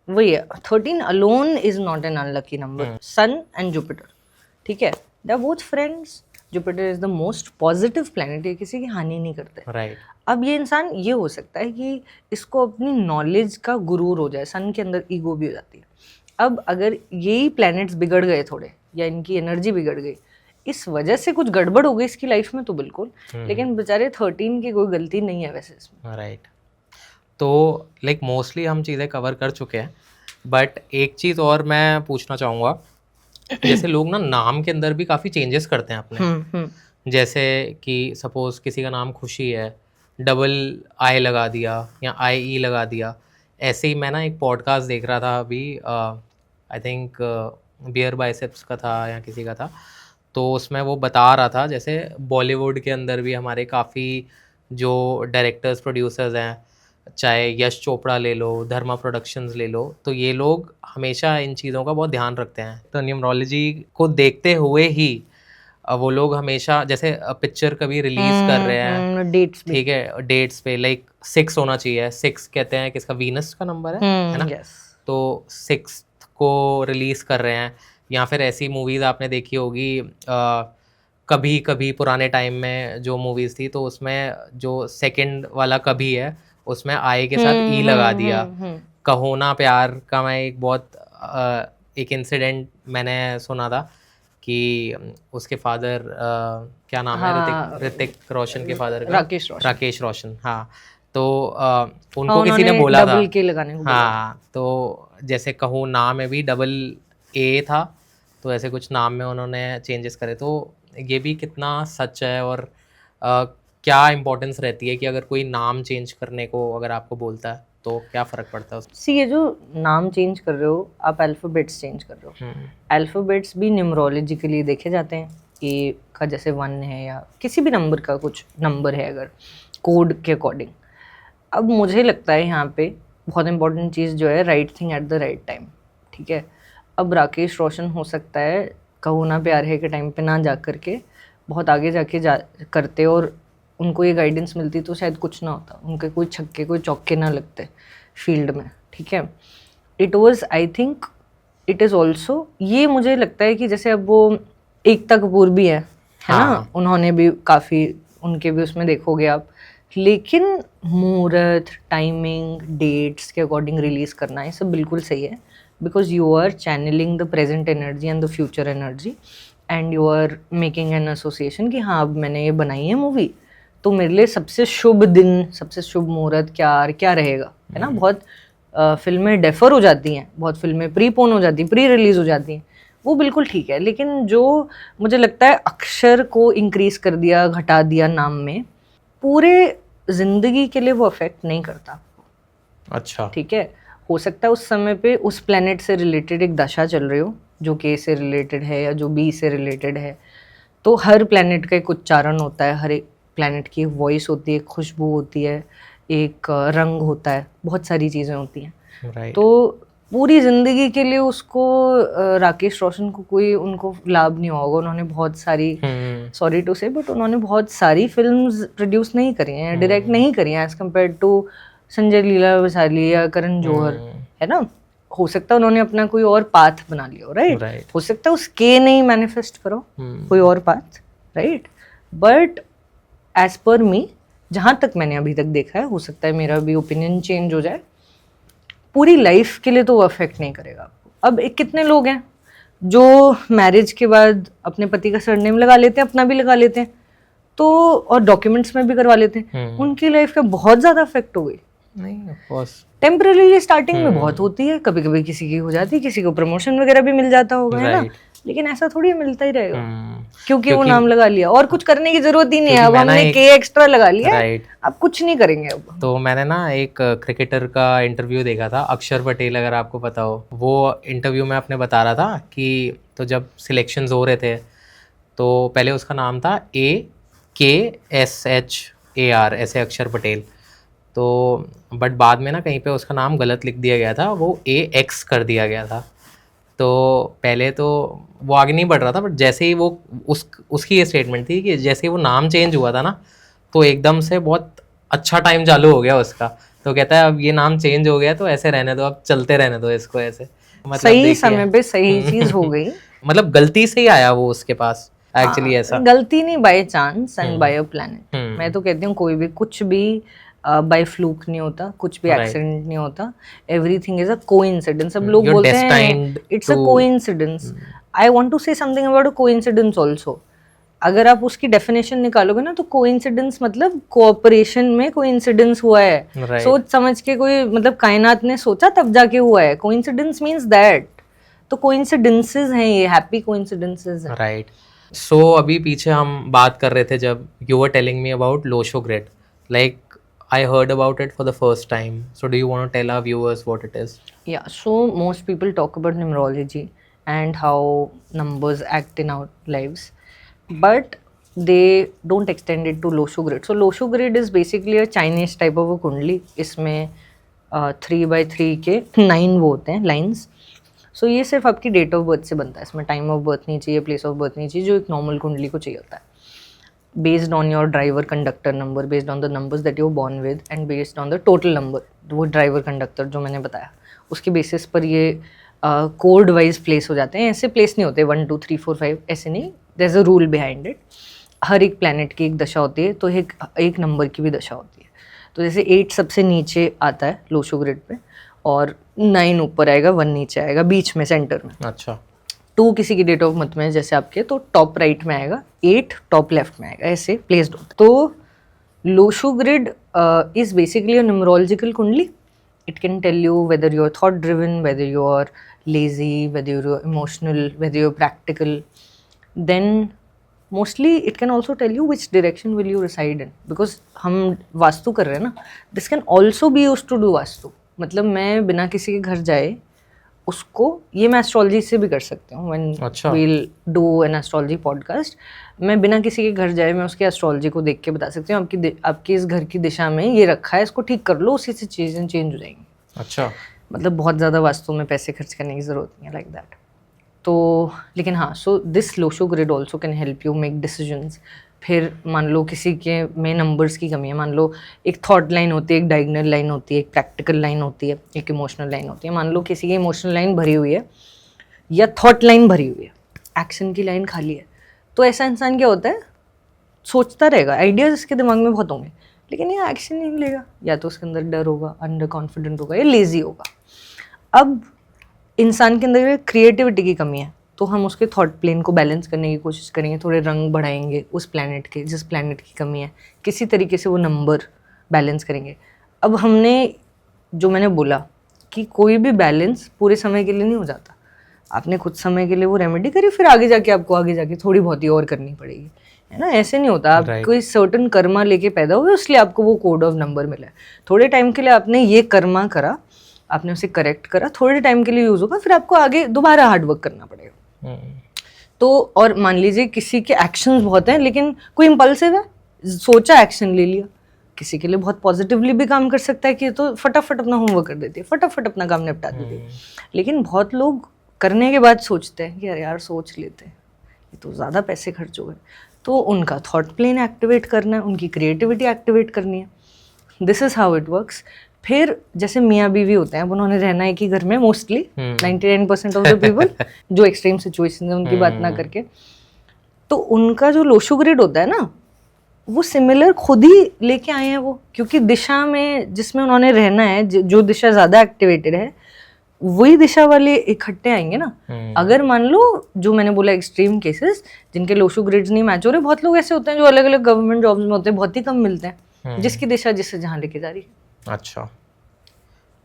वही है, 13 alone is not an unlucky number. Sun and Jupiter, ठीक है, they are both friends. Jupiter is the most positive planet, ये किसी की हानि नहीं करते। राइट। अब ये इंसान, ये हो सकता है कि इसको अपनी नॉलेज का गुरूर हो जाए, सन के अंदर ईगो भी हो जाती है। अब अगर यही प्लैनेट्स बिगड़ गए थोड़े, या इनकी एनर्जी बिगड़ गई, इस वजह से कुछ गड़बड़ हो गई इसकी लाइफ में, तो बिल्कुल, लेकिन बेचारे 13 की कोई गलती नहीं है वैसे इसमें। राइट। तो लाइक मोस्टली हम चीज़ें कवर कर चुके हैं, बट एक चीज़ और मैं पूछना चाहूँगा। जैसे लोग ना नाम के अंदर भी काफ़ी चेंजेस करते हैं अपने, जैसे कि सपोज किसी का नाम खुशी है, डबल आई लगा दिया या IE लगा दिया। ऐसे ही मैं ना एक पॉडकास्ट देख रहा था अभी, आई थिंक बियर बाइसेप्स का था या किसी का था, तो उसमें वो बता रहा था जैसे बॉलीवुड के अंदर भी हमारे काफ़ी जो डायरेक्टर्स प्रोड्यूसर्स हैं, चाहे यश चोपड़ा ले लो, धर्मा प्रोडक्शंस ले लो, तो ये लोग हमेशा इन चीज़ों का बहुत ध्यान रखते हैं। तो न्यूमरोलॉजी को देखते हुए ही वो लोग हमेशा, जैसे पिक्चर कभी रिलीज कर रहे हैं, डेट्स, ठीक है, डेट्स पे लाइक 6 होना चाहिए। 6 कहते हैं किसका, वीनस का नंबर है ना। तो 6 को रिलीज कर रहे हैं। या फिर ऐसी मूवीज़ आपने देखी होगी, कभी कभी पुराने टाइम में जो मूवीज़ थी, तो उसमें जो सेकंड वाला कभी है, उसमें आई के साथ ई लगा दिया। कहो ना प्यार का मैं एक इंसिडेंट मैंने सुना था कि उसके फादर क्या नाम है, हाँ, ऋतिक रोशन के फादर का, राकेश रोशन। राकेश रोशन, हाँ। तो उनको हाँ, किसी ने उन्होंने बोला था, डबल के लगाने को बोला था। हाँ, तो जैसे कहूँ नाम में भी डबल ए था, तो ऐसे कुछ नाम में उन्होंने चेंजेस करे। तो ये भी कितना सच है, और क्या इम्पोर्टेंस रहती है कि अगर कोई नाम चेंज करने को अगर आपको बोलता है तो क्या फ़र्क पड़ता है उसमें? सी, ये जो नाम चेंज कर रहे हो आप, अल्फ़ाबेट्स चेंज कर रहे हो। अल्फ़ाबेट्स भी न्यूमरोलॉजिकली देखे जाते हैं। ए का जैसे 1 है, या किसी भी नंबर का कुछ नंबर है अगर कोड के अकॉर्डिंग। अब मुझे लगता है यहाँ पे बहुत इंपॉर्टेंट चीज़ जो है, right thing at the right time, ठीक है। अब राकेश रोशन हो सकता है कहो ना प्यार है के टाइम पे ना जा करके बहुत आगे जाके करते, और उनको ये गाइडेंस मिलती तो शायद कुछ ना होता, उनके कोई छक्के कोई चौके ना लगते फील्ड में, ठीक है। It was, I think it is also, ये मुझे लगता है कि जैसे अब वो एकता कपूर भी है ना, हाँ। उन्होंने भी काफ़ी, उनके भी उसमें देखोगे आप, लेकिन मुहूर्त, टाइमिंग, डेट्स के अकॉर्डिंग रिलीज़ करना ये सब बिल्कुल सही है, because you are channelling the present energy and the future energy, and you are making an association कि हाँ अब मैंने ये बनाई है मूवी, तो मेरे लिए सबसे शुभ दिन, सबसे शुभ मुहूर्त क्या रहेगा, है ना। बहुत फिल्में डेफर हो जाती हैं, बहुत फिल्में प्रीपोन हो जाती हैं, प्री रिलीज़ हो जाती हैं, वो बिल्कुल ठीक है। लेकिन जो मुझे लगता है अक्षर को इंक्रीज़ कर दिया, घटा दिया नाम में, पूरे ज़िंदगी के लिए वो अफेक्ट नहीं करता। अच्छा, ठीक है, हो सकता है उस समय पे उस प्लेनेट से रिलेटेड एक दशा चल रही हो जो के से रिलेटेड है या जो बी से रिलेटेड है, तो हर प्लेनेट का एक उच्चारण होता है, हर एक प्लेनेट की एक वॉइस होती है, एक खुशबू होती है, एक रंग होता है, बहुत सारी चीज़ें होती हैं। राइट। तो पूरी ज़िंदगी के लिए उसको राकेश रोशन को कोई उनको लाभ नहीं होगा। उन्होंने बहुत सारी, सॉरी टू से, बट उन्होंने बहुत सारी फिल्म्स प्रोड्यूस नहीं करी हैं, डायरेक्ट नहीं करी हैं, as compare to Sanjay Leela Bhansali या करण जौहर, है ना। हो सकता है उन्होंने अपना कोई और पाथ बना लिया हो, राइट। हो सकता है उसके नहीं मैनिफेस्ट करो कोई और path, right. But as per मी, जहाँ तक मैंने अभी तक देखा है, हो सकता है मेरा भी ओपिनियन चेंज हो जाए, पूरी लाइफ के लिए तो वो अफेक्ट नहीं करेगा आपको। अब कितने लोग हैं जो मैरिज के बाद अपने पति का सरनेम लगा लेते हैं, अपना भी लगा लेते हैं, तो और डॉक्यूमेंट्स में भी करवा लेते हैं, उनकी लाइफ का बहुत ज़्यादा अफेक्ट हो गई। नहीं, ऑफ कोर्स टेम्पररीली स्टार्टिंग में बहुत होती है, कभी कभी किसी की हो जाती है, किसी को प्रमोशन वगैरह भी मिल जाता होगा, है ना। लेकिन ऐसा थोड़ी मिलता ही रहेगा क्योंकि वो नाम लगा लिया, और कुछ करने की जरूरत ही नहीं है। अब हमने के एक्स्ट्रा लगा लिया, अब कुछ नहीं करेंगे अब। तो मैंने ना एक क्रिकेटर का इंटरव्यू देखा था, अक्षर पटेल, अगर आपको पता हो, वो इंटरव्यू में अपने बता रहा था कि तो जब सिलेक्शंस हो रहे थे तो पहले उसका नाम था AKSHAR, ऐसे अक्षर पटेल, तो बट बाद में ना कहीं पे उसका नाम गलत लिख दिया गया था, वो AX कर दिया गया था। तो पहले तो वो आगे नहीं बढ़ रहा था, बट जैसे ही वो उसकी ये स्टेटमेंट थी कि जैसे ही वो नाम चेंज हुआ था ना, तो एकदम से बहुत अच्छा टाइम चालू हो गया उसका। तो कहता है अब ये नाम चेंज हो गया तो ऐसे रहने दो, अब चलते रहने दो इसको ऐसे, मतलब सही समय पे सही चीज हो गई। मतलब गलती से ही आया वो उसके पास एक्चुअली, ऐसा गलती नहीं, by chance and by a planet. मैं तो कहती हूँ कोई भी कुछ भी बाय फ्लूक नहीं होता, कुछ भी एक्सीडेंट नहीं होता, एवरीथिंग इज अ कोइंसिडेंस। सब लोग बोलते हैं it's a coincidence. I want to say something about a coincidence also. अगर आप उसकी डेफिनेशन निकालोगे ना, तो कोइंसिडेंस मतलब कोऑपरेशन में कोइंसिडेंस हुआ है, सोच समझ के कोई, मतलब कायनात ने सोचा तब जाके हुआ है। कोइंसिडेंस मींस दैट, तो कोइंसिडेंसेस हैं ये, हैप्पी कोइंसिडेंसेस हैं, राइट। सो अभी पीछे हम बात कर रहे थे जब you were telling me about Lo Shu grid, like I heard about it for the first time. So do you want to tell our viewers what it is? Yeah, so most people talk about numerology and how numbers act in our lives, but they don't extend it to Losho grid. So Losho grid is basically a Chinese type of a kundli. इसमें 3x3 के 9 वो होते हैं lines. सो ये सिर्फ आपकी date of birth से बनता है, इसमें टाइम ऑफ बर्थ नहीं चाहिए, प्लेस ऑफ बर्थ नहीं चाहिए, जो एक नॉर्मल कुंडली को चाहिए होता है। Based on your driver conductor number, based on the numbers that you're born with, and based on the total number, वो ड्राइवर कंडक्टर जो मैंने बताया, उसके बेसिस पर ये कोड वाइज प्लेस हो जाते हैं। ऐसे प्लेस नहीं होते 1 2 3 4 5, ऐसे नहीं, there is a rule behind it. हर एक प्लैनेट की एक दशा होती है, तो एक नंबर की भी दशा होती है। तो जैसे 8 सबसे नीचे आता है लोशो ग्रिड पे, और 9 ऊपर आएगा, 1 नीचे आएगा, बीच में सेंटर में। अच्छा। 2 किसी की डेट ऑफ बर्थ में है जैसे आपके, तो टॉप राइट में आएगा, 8 टॉप लेफ्ट में आएगा, ऐसे प्लेस्ड होता है। तो Lo Shu grid is basically a numerological kundli. It can tell you whether you're thought driven, whether you're lazy, whether you're emotional, whether you're practical. Then mostly it can also tell you which direction will you reside in, because हम वास्तु कर रहे हैं ना, this can also be used to do vastu. मतलब मैं बिना किसी के घर जाए उसको, ये मैं एस्ट्रोलॉजी से भी कर सकती हूँ. When we'll do an astrology podcast, मैं बिना किसी के घर जाए मैं उसकी एस्ट्रोलॉजी को देख के बता सकती हूँ आपकी इस घर की दिशा में ये रखा है, इसको ठीक कर लो, उसी से चीज़ें चेंज हो जाएंगी. अच्छा. मतलब बहुत ज़्यादा वास्तु में पैसे खर्च करने की ज़रूरत नहीं है, लाइक दैट. तो लेकिन हाँ, so this Lo Shu grid also can help you make decisions. फिर मान लो किसी के में नंबर्स की कमी है, मान लो एक थॉट लाइन होती है, एक डायगोनल लाइन होती है, एक प्रैक्टिकल लाइन होती है, एक इमोशनल लाइन होती है. मान लो किसी की इमोशनल लाइन भरी हुई है या थॉट लाइन भरी हुई है, एक्शन की लाइन खाली है, तो ऐसा इंसान क्या होता है, सोचता रहेगा, आइडियाज इसके दिमाग में बहुत होंगे, लेकिन ये एक्शन नहीं लेगा. या तो उसके अंदर डर होगा, अंडर कॉन्फिडेंट होगा, या लेजी होगा. अब इंसान के अंदर क्रिएटिविटी की कमी है, तो हम उसके थॉट प्लेन को बैलेंस करने की कोशिश करेंगे, थोड़े रंग बढ़ाएंगे उस प्लैनेट के, जिस प्लैनेट की कमी है, किसी तरीके से वो नंबर बैलेंस करेंगे. अब हमने जो मैंने बोला कि कोई भी बैलेंस पूरे समय के लिए नहीं हो जाता. आपने कुछ समय के लिए वो रेमेडी करी, फिर आगे जाके थोड़ी बहुत ही और करनी पड़ेगी, है ना. ऐसे नहीं होता. आप कोई सर्टन कर्मा लेके पैदा हुए, इसलिए आपको वो कोड ऑफ नंबर मिला है. थोड़े टाइम के लिए आपने ये कर्मा करा, आपने उसे करेक्ट करा, थोड़े टाइम के लिए यूज होगा, फिर आपको आगे दोबारा हार्डवर्क करना पड़ेगा. तो और मान लीजिए किसी के एक्शंस बहुत हैं, लेकिन कोई इम्पल्सिव है, सोचा एक्शन ले लिया. किसी के लिए बहुत पॉजिटिवली भी काम कर सकता है कि तो फटाफट अपना होमवर्क कर देती है, फटाफट अपना काम निपटा देती है. लेकिन बहुत लोग करने के बाद सोचते हैं कि यार सोच लेते हैं, ये तो ज़्यादा पैसे खर्च हो गए. तो उनका थॉट प्लेन एक्टिवेट करना है, उनकी क्रिएटिविटी एक्टिवेट करनी है. This is how it works. फिर जैसे मियाँ बीवी होते हैं, अब उन्होंने रहना है कि घर में मोस्टली 99% ऑफ द पीपल, जो एक्सट्रीम सिचुएशन है उनकी बात ना करके, तो उनका जो लोशो ग्रिड होता है ना, वो सिमिलर खुद ही लेके आए हैं वो, क्योंकि दिशा में जिसमें उन्होंने रहना है, जो दिशा ज़्यादा एक्टिवेटेड है, वही दिशा वाले इकट्ठे आएंगे ना. अगर मान लो जो मैंने बोला एक्सट्रीम केसेस जिनके लोशो ग्रिड्स नहीं मैच हो रहे, बहुत लोग ऐसे होते हैं जो अलग अलग गवर्नमेंट जॉब्स में होते हैं, बहुत ही कम मिलते हैं, जिसकी दिशा जिससे जहाँ लेके जा रही है. अच्छा,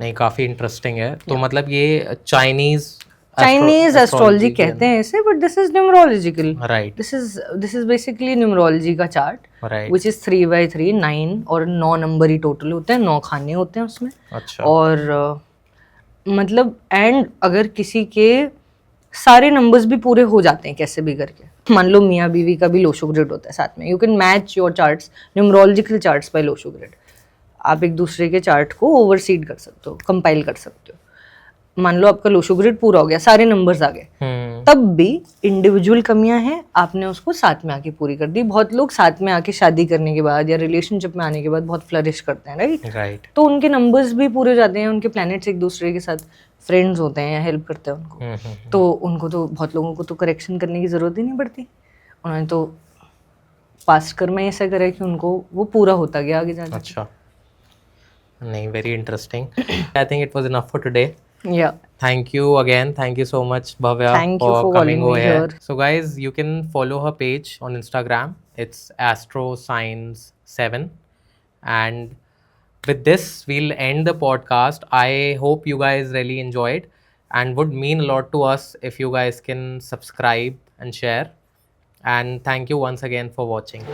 नहीं काफी इंटरेस्टिंग है. तो मतलब ये चाइनीज एस्ट्रोलॉजी कहते हैं इसे, but this is numerological. Right. This is basically numerology का चार्ट, व्हिच इज 3x3, 9 और 9 नंबर ही टोटल होते हैं, 9 खाने होते हैं उसमें. अच्छा. और मतलब एंड अगर किसी के सारे नंबर्स भी पूरे हो जाते हैं कैसे भी करके, मान लो मियाँ बीवी का भी लोशो ग्रिड होता है साथ में, you can match your charts, numerological charts by Lo Shu grid. आप एक दूसरे के चार्ट को ओवरसीड कर सकते हो, कंपाइल कर सकते हो. मान लो आपका लोशो ग्रिड पूरा हो गया, सारे नंबर्स आ गए, तब भी इंडिविजुअल कमियां हैं, आपने उसको साथ में आके पूरी कर दी. बहुत लोग साथ में आके शादी करने के बाद या रिलेशनशिप में आने के बाद बहुत फ्लरिश करते हैं, राइट. तो उनके नंबर्स भी पूरे हो जाते हैं, उनके प्लैनेट्स एक दूसरे के साथ फ्रेंड्स होते हैं या हेल्प करते हैं उनको. तो उनको तो बहुत लोगों को तो करेक्शन करने की जरूरत ही नहीं पड़ती, उन्होंने तो पास्ट कर्म ऐसा करा कि उनको वो पूरा होता गया आगे जाके. अच्छा, नहीं, very interesting. I think it was enough for today. Yeah. Thank you again. Thank you so much, Bhavya, Thank you for coming calling over me here. here. So guys, you can follow her page on Instagram. It's astroscience7. And with this, we'll end the podcast. I hope you guys really enjoyed, and would mean a lot to us if you guys can subscribe and share. And thank you once again for watching.